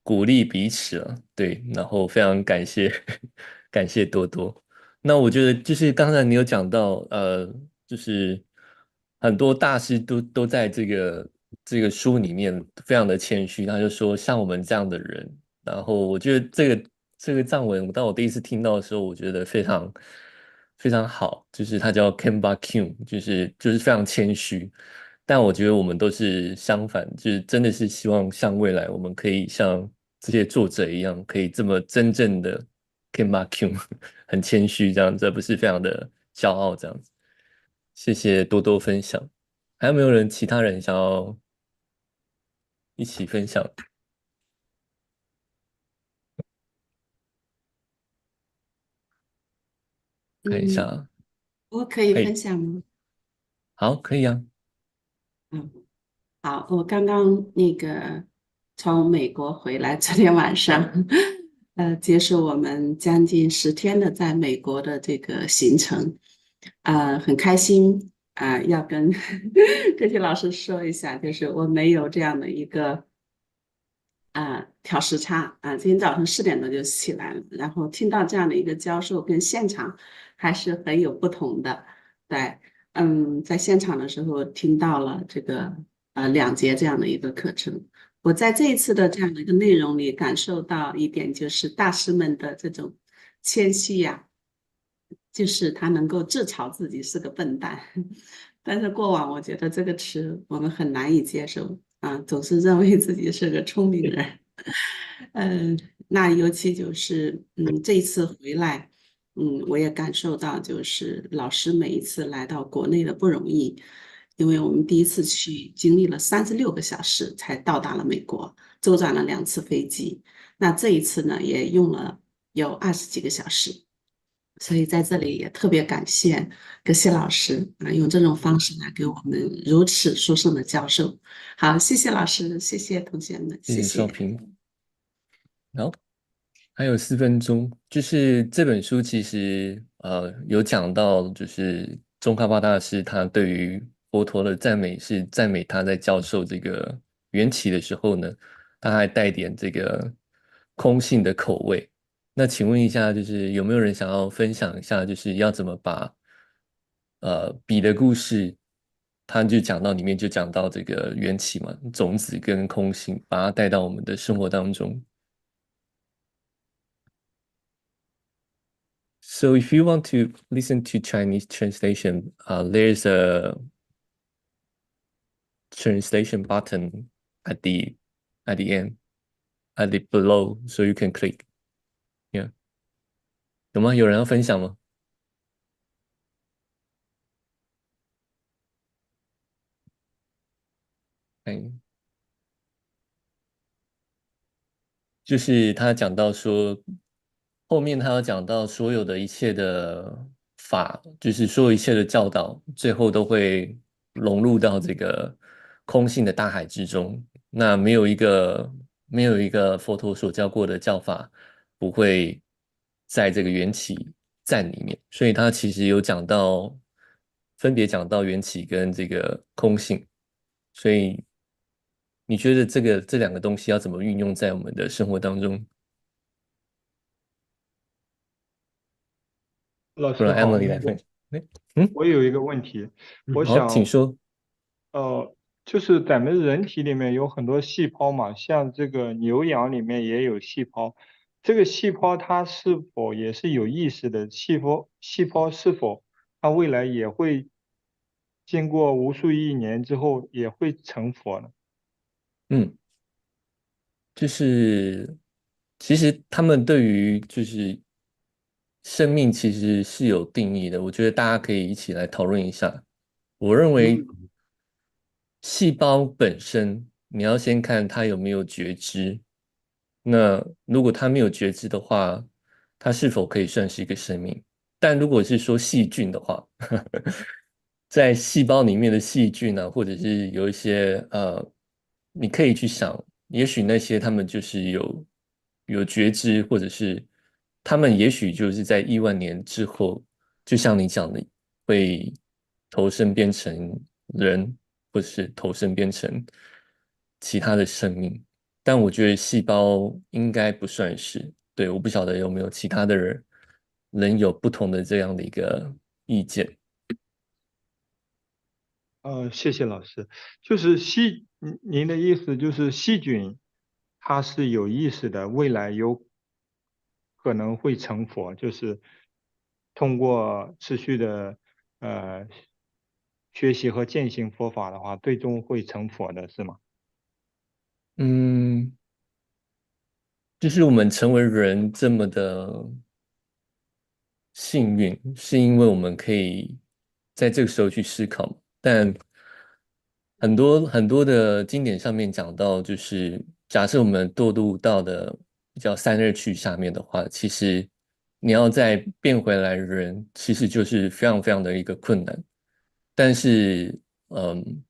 鼓励彼此了，对，然后非常感谢感谢多多。那我觉得就是刚才你有讲到，就是很多大师都在这个书里面非常的谦虚，他就说像我们这样的人，然后我觉得这个藏文，当我第一次听到的时候，我觉得非常非常好，就是它叫 Kemba Q，就是非常谦虚。但我觉得我们都是相反，就是真的是希望像未来我们可以像这些作者一样，可以这么真正的 Kemba Q，很谦虚这样子，而不是非常的骄傲这样子。谢谢多多分享，还有没有其他人想要一起分享？看一下，我可以分享吗？好，可以啊。好，我刚刚从美国回来，昨天晚上，结束我们将近10天的在美国的这个行程。很开心要跟各位老师说一下，就是我没有这样的一个调时差今天早上4点多就起来了，然后听到这样的一个教授跟现场还是很有不同的。对，在现场的时候听到了这个2节这样的一个课程，我在这一次的这样的一个内容里感受到一点，就是大师们的这种谦虚呀，就是他能够自嘲自己是个笨蛋。但是过往我觉得这个词我们很难以接受总是认为自己是个聪明人。那尤其就是这一次回来，我也感受到就是老师每一次来到国内的不容易，因为我们第一次去经历了36个小时才到达了美国，周转了2次飞机。那这一次呢，也用了有20几个小时。所以在这里也特别感谢葛西老师用这种方式来给我们如此殊胜的教授。好，谢谢老师，谢谢同学们，谢谢谢。少平。好，还有4分钟，就是这本书其实有讲到，就是宗喀巴大师他对于佛陀的赞美是赞美他在教授这个缘起的时候呢，他还带点这个空性的口味。那请问一下，就是有没有人想要分享一下，就是要怎么把笔的故事，他就讲到里面就讲到这个缘起嘛，种子跟空性，把它带到我们的生活当中。So if you want to listen to Chinese translation, there's a translation button at the end, at the below, so you can click. Yeah. 有吗？有人要分享吗？就是他讲到说，后面他要讲到所有的一切的法，就是所有一切的教导，最后都会融入到这个空性的大海之中。那没有一个佛陀所教过的教法不会在这个缘起站里面，所以他其实有讲到，分别讲到缘起跟这个空性。所以你觉得这2个东西要怎么运用在我们的生活当中？不然 老师好，Emily 来分享。我有一个问题，我好，请想，说。就是咱们人体里面有很多细胞嘛，像这个牛羊里面也有细胞，这个细胞它是否也是有意识的？细胞是否它未来也会经过无数亿年之后也会成佛呢？嗯，就是其实他们对于就是生命其实是有定义的，我觉得大家可以一起来讨论一下。我认为细胞本身，你要先看它有没有觉知。那如果它没有觉知的话，它是否可以算是一个生命？但如果是说细菌的话，在细胞里面的细菌呢，或者是有一些你可以去想，也许那些他们就是有觉知，或者是他们也许就是在亿万年之后，就像你讲的，会投身变成人，或者是投身变成其他的生命。但我觉得细胞应该不算是，对，我不晓得有没有其他的人有不同的这样的一个意见。谢谢老师。就是您的意思就是细菌它是有意识的，未来有可能会成佛，就是通过持续的呃学习和践行佛法的话，最终会成佛的是吗？嗯，就是我们成为人这么的幸运，是因为我们可以在这个时候去思考。但很多很多的经典上面讲到，就是假设我们堕入到的叫3恶趣下面的话，其实你要再变回来人，其实就是非常非常的一个困难。但是，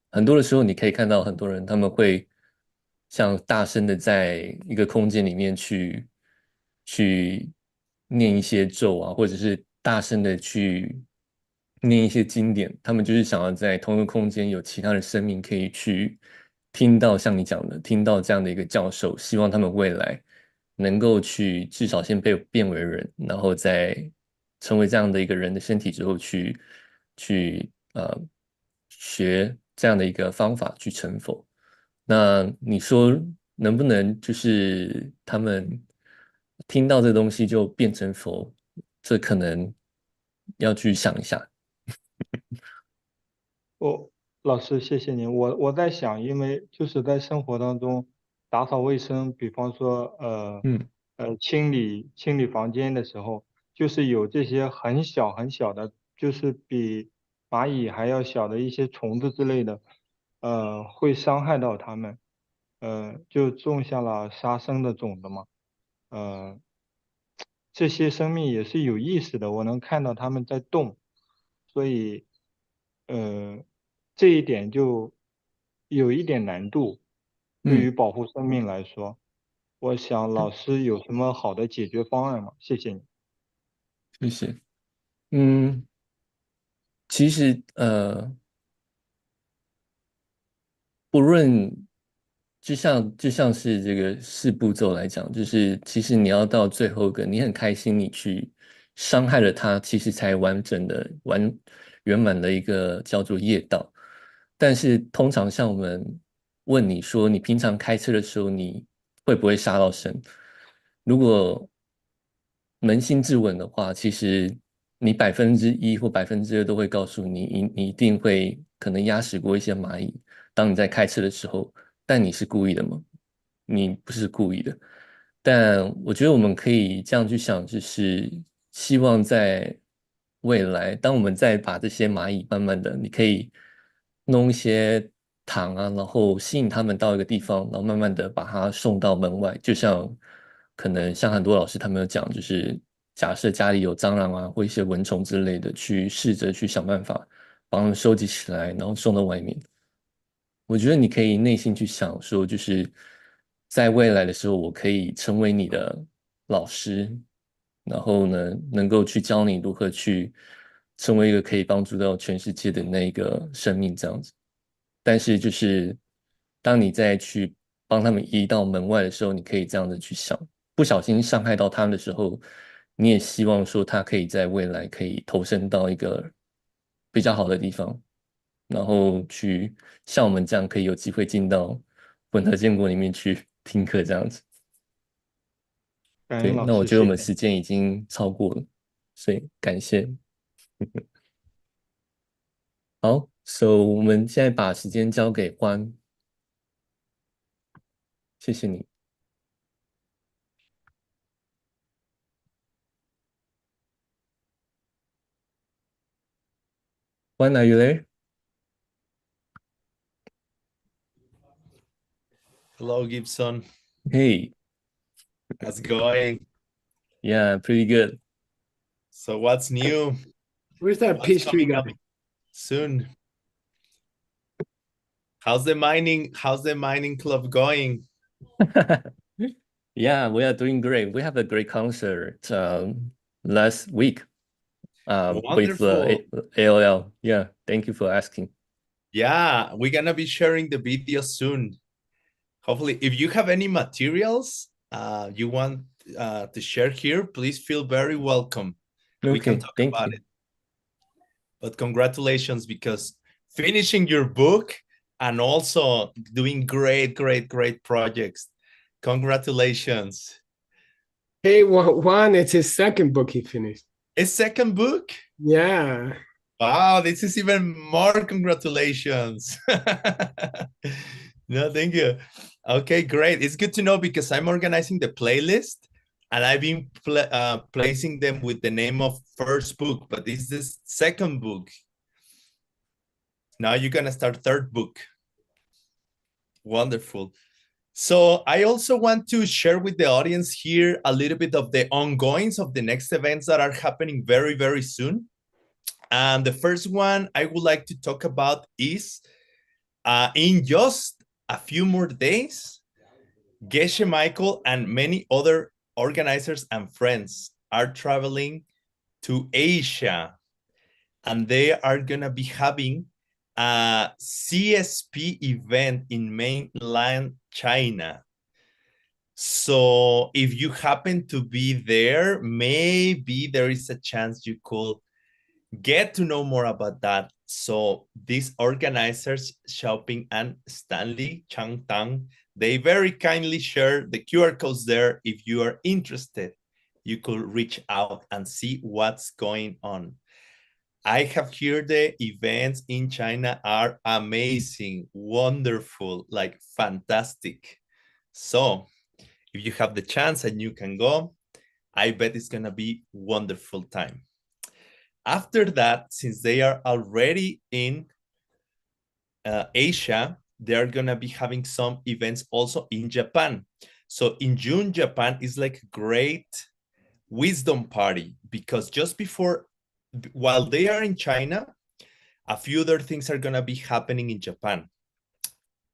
很多的时候你可以看到很多人他们会像大声的在一个空间里面去念一些咒啊，或者是大声的去念一些经典，他们就是想要在同一个空间有其他的生命可以去听到像你讲的，听到这样的一个教授，希望他们未来能够去至少先被变为人，然后再成为这样的一个人的身体之后去学这样的一个方法去成佛。那你说能不能就是他们听到这东西就变成佛？这可能要去想一下。老师，谢谢您。我在想，因为就是在生活当中打扫卫生，比方说清理房间的时候，就是有这些很小很小的，就是比蚂蚁还要小的一些虫子之类的，会伤害到它们，就种下了杀生的种子嘛。呃，这些生命也是有意识的，我能看到它们在动，所以这一点就有一点难度，对于保护生命来说，我想老师有什么好的解决方案吗？谢谢你。谢谢。其实不论就像是这个4步骤来讲，就是其实你要到最后一个，你很开心你去伤害了他，其实才完整的圆满了一个叫做业道。但是通常像我们问你说，你平常开车的时候，你会不会杀到生？如果扪心自问的话，其实你1%或2%都会告诉你，你一定会可能压死过一些蚂蚁。当你在开车的时候，但你是故意的吗？你不是故意的。但我觉得我们可以这样去想，就是希望在未来，当我们再把这些蚂蚁慢慢的，你可以弄一些糖啊，然后吸引他们到一个地方，然后慢慢的把它送到门外，就像可能像很多老师他们有讲，就是假设家里有蟑螂啊或一些蚊虫之类的，去试着去想办法把它们收集起来，然后送到外面。我觉得你可以内心去想说，就是在未来的时候，我可以成为你的老师，然后呢，能够去教你如何去成为一个可以帮助到全世界的那个生命这样子。但是就是当你再去帮他们移到门外的时候，你可以这样子去想，不小心伤害到他们的时候，你也希望说他可以在未来可以投身到一个比较好的地方。然后去像我们这样可以有机会进到混合建国里面去听课这样子。对，感恩老师，那我觉得我谢谢。们时间已经超过了，所以感谢。好，so 我们现在把时间交给欢，谢谢你。欢，are you there? Hello, Gibson. Hey. How's it going? Yeah, pretty good. So what's new? Where's that What's pastry coming up guy? soon? How's the mining club going? Yeah, we are doing great. We have a great concert last week with Wonderful. AOL. Yeah, thank you for asking. Yeah, we're gonna be sharing the video soon. Hopefully, if you have any materials you want to share here, please feel very welcome. We can Okay, talk thank about you. it. But congratulations, because finishing your book and also doing great projects. Congratulations. Hey, Juan, it's his second book he finished. His second book? Yeah. Wow, this is even more congratulations. No, thank you. Okay, great. It's good to know, because I'm organizing the playlist and I've been placing them with the name of first book, but this is the second book. Now you're gonna start third book. Wonderful. So I also want to share with the audience here a little bit of the ongoings of the next events that are happening very soon. And the first one I would like to talk about is in just a few more days, Geshe Michael and many other organizers and friends are traveling to Asia. and they are gonna be having a CSP event in mainland China. So if you happen to be there, maybe there is a chance you could get to know more about that. So these organizers, Xiaoping and Stanley Chang, they very kindly share the QR codes there. If you are interested, you could reach out and see what's going on. I have heard the events in China are amazing, wonderful, like fantastic. So if you have the chance and you can go, I bet it's gonna be wonderful time. After that, since they are already in Asia, they're gonna be having some events also in Japan. So in June, Japan is like a great wisdom party, because just before, while they are in China, a few other things are gonna be happening in Japan.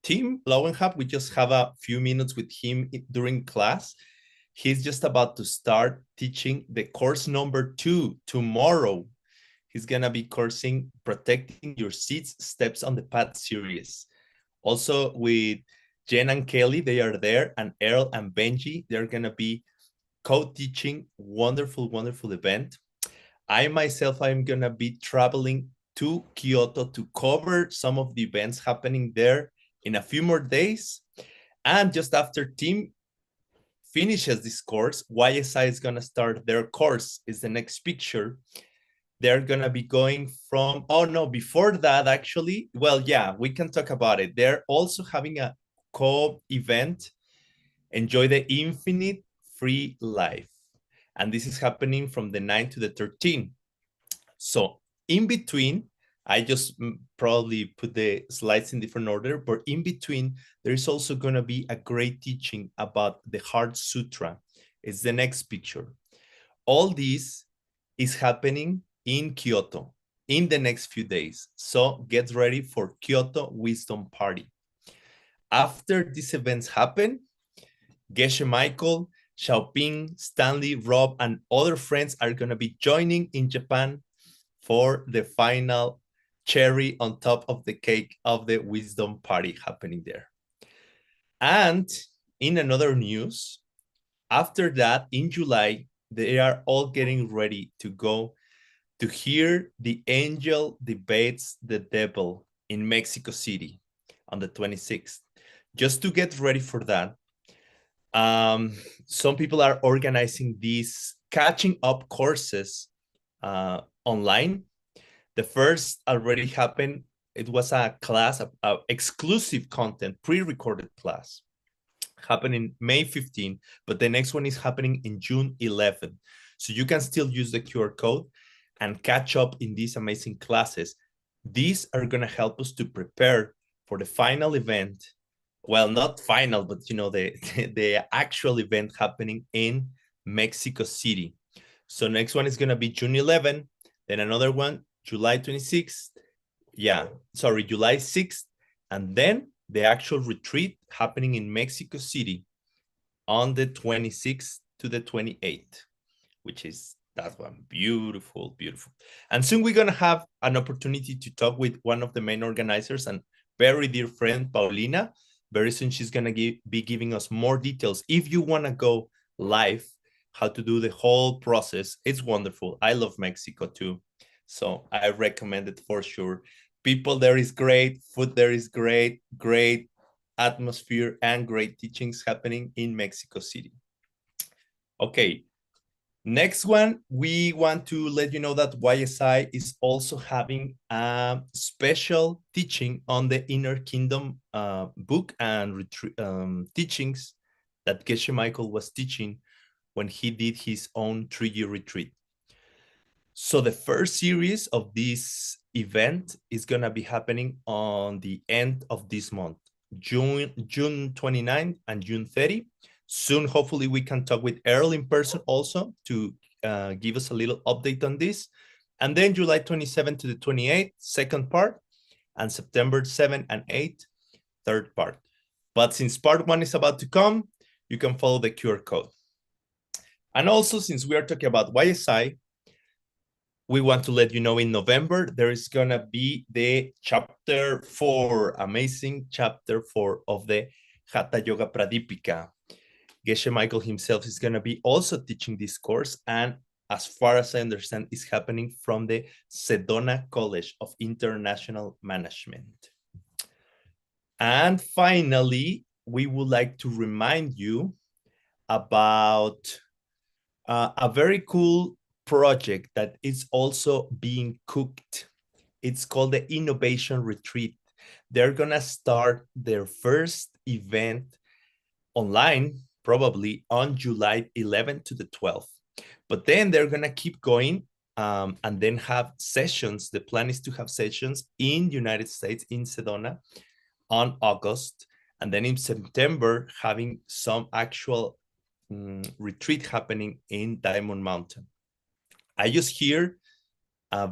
Tim Lowenhap, we just have a few minutes with him during class. He's just about to start teaching the course number 2 tomorrow. He's gonna be coursing Protecting Your Seeds, Steps on the Path series. Also with Jen and Kelly, they are there, and Earl and Benji, they're gonna be co-teaching. Wonderful, wonderful event. I myself, I'm gonna be traveling to Kyoto to cover some of the events happening there in a few more days. And just after Tim finishes this course, YSI is gonna start their course, is the next picture. They're gonna be going from, oh no, before that actually, well, yeah, we can talk about it. They're also having a co-event, Enjoy the Infinite Free Life. And this is happening from the 9th to the 13th. So in between, I just probably put the slides in different order, but in between, there's also gonna be a great teaching about the Heart Sutra. It's the next picture. All this is happening in Kyoto in the next few days. So get ready for Kyoto Wisdom Party. After these events happen, Geshe Michael, Xiaoping, Stanley, Rob, and other friends are gonna be joining in Japan for the final cherry on top of the cake of the Wisdom Party happening there. And in another news, after that, in July, they are all getting ready to go to hear The Angel Debates the Devil in Mexico City on the 26th. Just to get ready for that, some people are organizing these catching up courses online. The first already happened. It was a class, a exclusive content, pre-recorded class, happening May 15, but the next one is happening in June 11. So you can still use the QR code and catch up in these amazing classes. These are gonna help us to prepare for the final event. Well, not final, but you know, the actual event happening in Mexico City. So next one is gonna be June 11, then another one, July 26th. Yeah, sorry, July 6th. And then the actual retreat happening in Mexico City on the 26th to the 28th, which is that one. Beautiful, beautiful. And soon we're gonna have an opportunity to talk with one of the main organizers and very dear friend, Paulina. Very soon she's gonna be giving us more details. If you wanna go live, how to do the whole process, it's wonderful. I love Mexico too. So I recommend it for sure. People there is great, food there is great, great atmosphere and great teachings happening in Mexico City. Okay, next one, we want to let you know that YSI is also having a special teaching on the Inner Kingdom book and teachings that Geshe Michael was teaching when he did his own 3-year retreat. So the first series of this event is gonna be happening on the end of this month, June 29 and June 30. Soon, hopefully we can talk with Earl in person also to give us a little update on this. And then July 27 to the 28th, second part, and September 7 and 8, third part. But since part 1 is about to come, you can follow the QR code. And also, since we are talking about YSI, we want to let you know in November, there is going to be the chapter 4, amazing chapter 4 of the Hatha Yoga Pradipika. Geshe Michael himself is going to be also teaching this course, and as far as I understand, is happening from the Sedona College of International Management. And finally, we would like to remind you about a very cool project that is also being cooked. It's called the Innovation Retreat. They're gonna start their first event online, probably on July 11th to the 12th. But then they're gonna keep going and then have sessions. The plan is to have sessions in the United States, in Sedona, on August, and then in September, having some actual retreat happening in Diamond Mountain. I just hear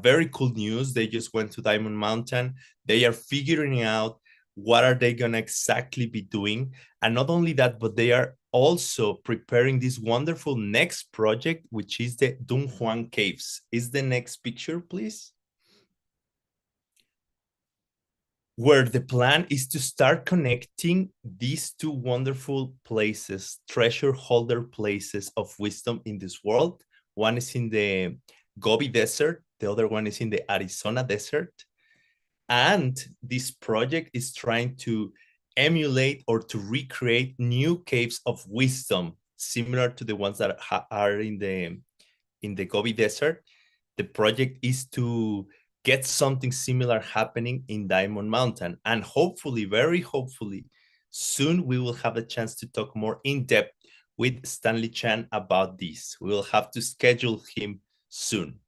very cool news. They just went to Diamond Mountain. They are figuring out what are they gonna exactly be doing. And not only that, but they are also preparing this wonderful next project, which is the Dunhuang Caves. Is the next picture, please? Where the plan is to start connecting these two wonderful places, treasure holder places of wisdom in this world. One is in the Gobi Desert, the other one is in the Arizona Desert. And this project is trying to emulate or to recreate new caves of wisdom, similar to the ones that are in the Gobi Desert. The project is to get something similar happening in Diamond Mountain. And hopefully, very hopefully, soon we will have a chance to talk more in depth with Stanley Chan about this. We will have to schedule him soon.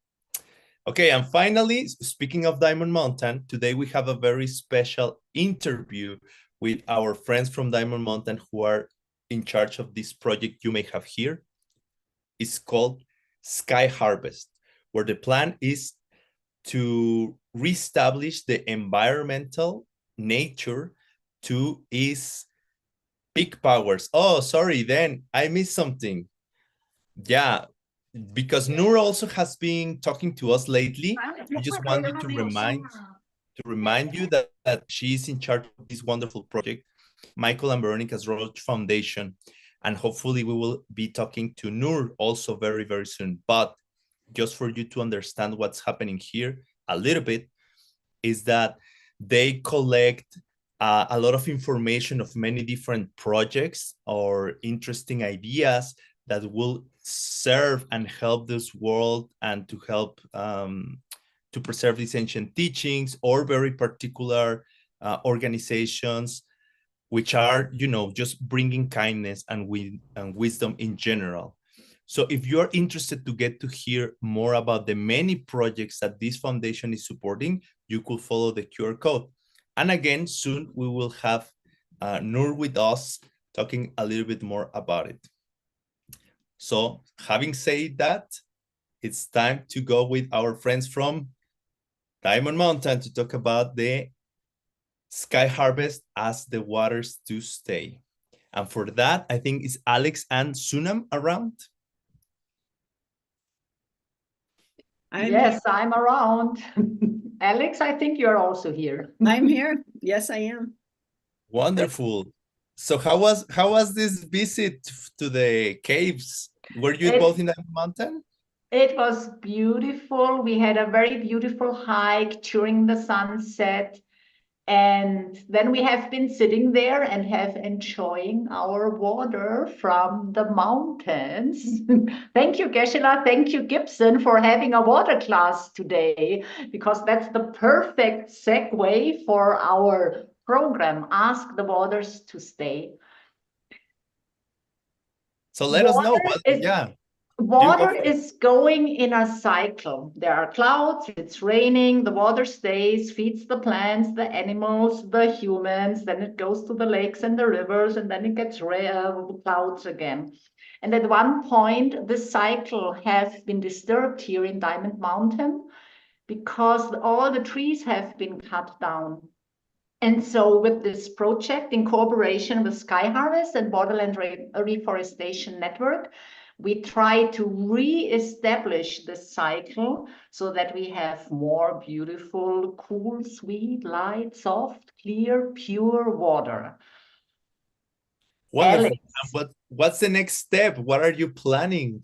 Okay, and finally, speaking of Diamond Mountain, today we have a very special interview with our friends from Diamond Mountain who are in charge of this project you may have here. It's called Sky Harvest, where the plan is to reestablish the environmental nature to its peak powers. Oh, sorry, then I missed something. Yeah, because Noor also has been talking to us lately. I just wanted to remind you that she's in charge of this wonderful project, Michael and Veronica's Roach Foundation. And hopefully we will be talking to Noor also very, very soon. But just for you to understand what's happening here a little bit, is that they collect a lot of information of many different projects or interesting ideas that will serve and help this world and to help to preserve these ancient teachings or very particular organizations which are, you know, just bringing kindness and wisdom in general. So if you're interested to get to hear more about the many projects that this foundation is supporting, you could follow the QR code. And again, soon we will have Noor with us talking a little bit more about it. So having said that, it's time to go with our friends from Diamond Mountain to talk about the Sky Harvest as the waters do stay. And for that, I think it's Alex and Sunam around. Yes, I'm around. Alex, I think you're also here. I'm here. Yes, I am. Wonderful. So how was this visit to the caves? Were you both in the mountain? It was beautiful. We had a very beautiful hike during the sunset. And then we have been sitting there and have enjoying our water from the mountains. Thank you, Geshe-la. Thank you, Gibson, for having a water class today, because that's the perfect segue for our program, Ask the Waters to Stay. So let us know. Water is going in a cycle. There are clouds, it's raining, the water stays, feeds the plants, the animals, the humans, then it goes to the lakes and the rivers, and then it gets clouds again. And at one point, this cycle has been disturbed here in Diamond Mountain because all the trees have been cut down. And so with this project, in cooperation with Sky Harvest and Borderland Reforestation Network, we try to re-establish the cycle so that we have more beautiful, cool, sweet, light, soft, clear, pure water. Wonderful. Alex. And what's the next step? What are you planning?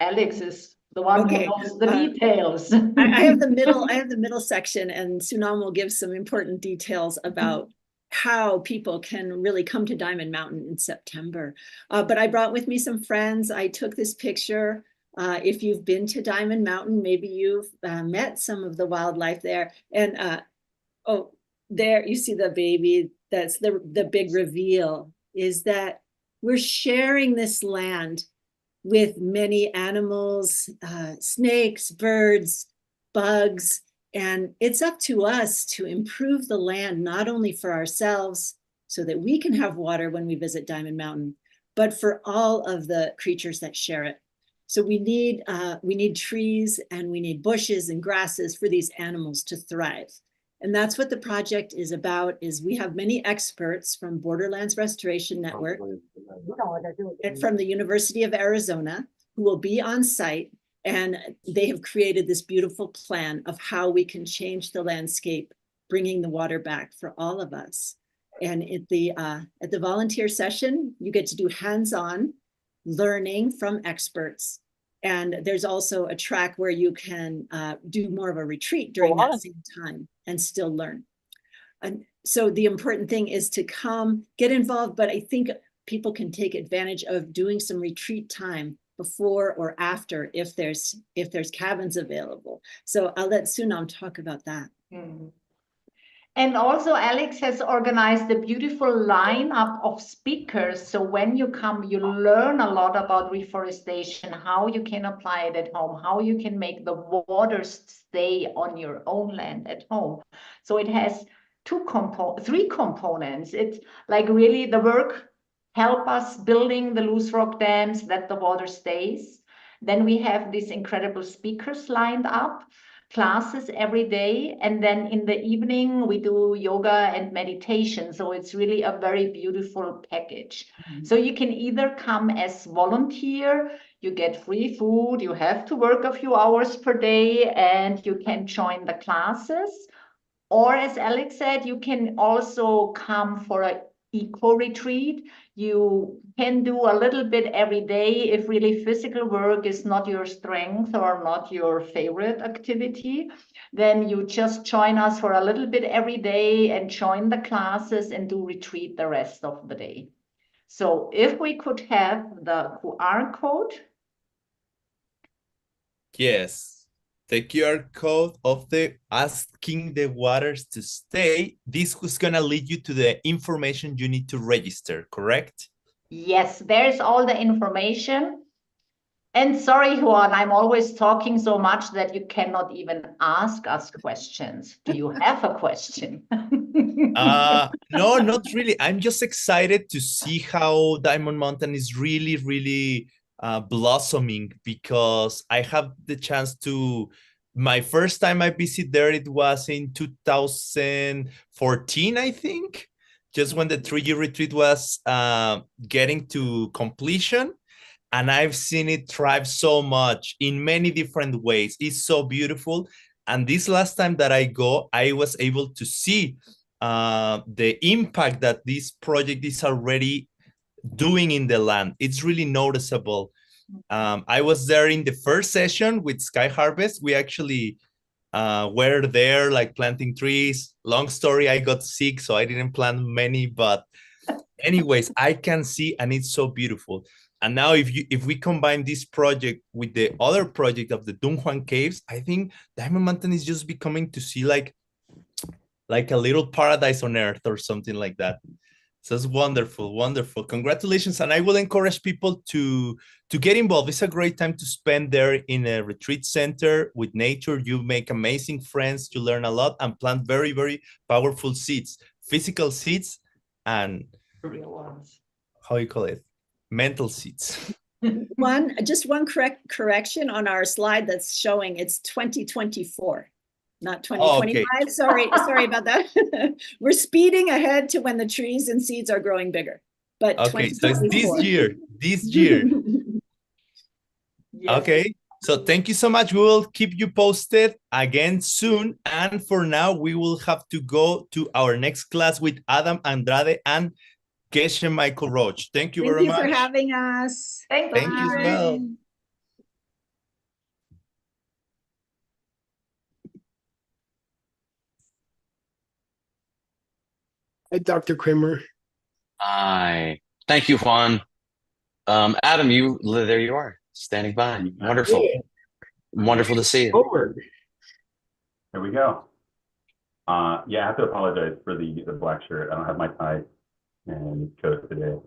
Alex is the one who knows the details. I have the middle section, and Sunam will give some important details about how people can really come to Diamond Mountain in September. But I brought with me some friends. I took this picture. If you've been to Diamond Mountain, maybe you've met some of the wildlife there. And oh, there you see the baby. That's the big reveal, is that we're sharing this land with many animals, snakes, birds, bugs, and it's up to us to improve the land, not only for ourselves so that we can have water when we visit Diamond Mountain, but for all of the creatures that share it. So we need trees and we need bushes and grasses for these animals to thrive. And that's what the project is about, is we have many experts from Borderlands Restoration Network and from the University of Arizona who will be on site, and they have created this beautiful plan of how we can change the landscape, bringing the water back for all of us. And at the volunteer session, you get to do hands-on learning from experts. And there's also a track where you can do more of a retreat during that same time and still learn. And so the important thing is to come, get involved, but I think people can take advantage of doing some retreat time before or after if there's cabins available. So I'll let Sunam talk about that. Mm. And also Alex has organized a beautiful lineup of speakers. So when you come, you learn a lot about reforestation, how you can apply it at home, how you can make the water stay on your own land at home. So it has three components. It's like really the work help us building the loose rock dams that the water stays. Then we have these incredible speakers lined up, classes every day, and then in the evening we do yoga and meditation. So it's really a very beautiful package. So you can either come as volunteer, you get free food, you have to work a few hours per day, and you can join the classes. Or as Alex said, you can also come for an eco retreat. You can do a little bit every day if really physical work is not your strength or not your favorite activity. Then you just join us for a little bit every day and join the classes and do retreat the rest of the day. So if we could have the QR code. Yes. The QR code of the asking the waters to stay. This is going to lead you to the information you need to register, correct? Yes, there's all the information. And sorry, Juan, I'm always talking so much that you cannot even ask us questions. Do you have a question? No, not really. I'm just excited to see how Diamond Mountain is really, really blossoming, because I have the chance to, my first time I visited there, it was in 2014, I think, just when the 3-year retreat was getting to completion. And I've seen it thrive so much in many different ways. It's so beautiful. And this last time that I go, I was able to see the impact that this project is already doing in the land. It's really noticeable. I was there in the first session with Sky Harvest. We actually were there like planting trees. Long story, I got sick, so I didn't plant many. But anyways, I can see, and it's so beautiful. And now if we combine this project with the other project of the Dunhuang Caves, I think Diamond Mountain is just becoming to see like a little paradise on earth or something like that. So it's wonderful, wonderful. Congratulations. And I will encourage people to get involved. It's a great time to spend there in a retreat center with nature. You make amazing friends, you learn a lot, and plant very, very powerful seeds, physical seeds, and real ones. How you call it? Mental seeds. Just one correction on our slide that's showing it's 2024, not 2025. Oh, okay. Sorry about that. We're speeding ahead to when the trees and seeds are growing bigger. But okay, so it's this year. Yes. Okay. So thank you so much. We will keep you posted again soon. And for now, we will have to go to our next class with Adam Andrade and Geshe Michael Roach. Thank you very Thank you for much. having us. Thank Thank you as well. Hey, Dr. Kramer. Hi. Thank you, Juan. Adam, there you are, standing by. Wonderful. Yeah. Wonderful to see you. Over. Here we go. Yeah, I have to apologize for the black shirt. I don't have my tie and coat today.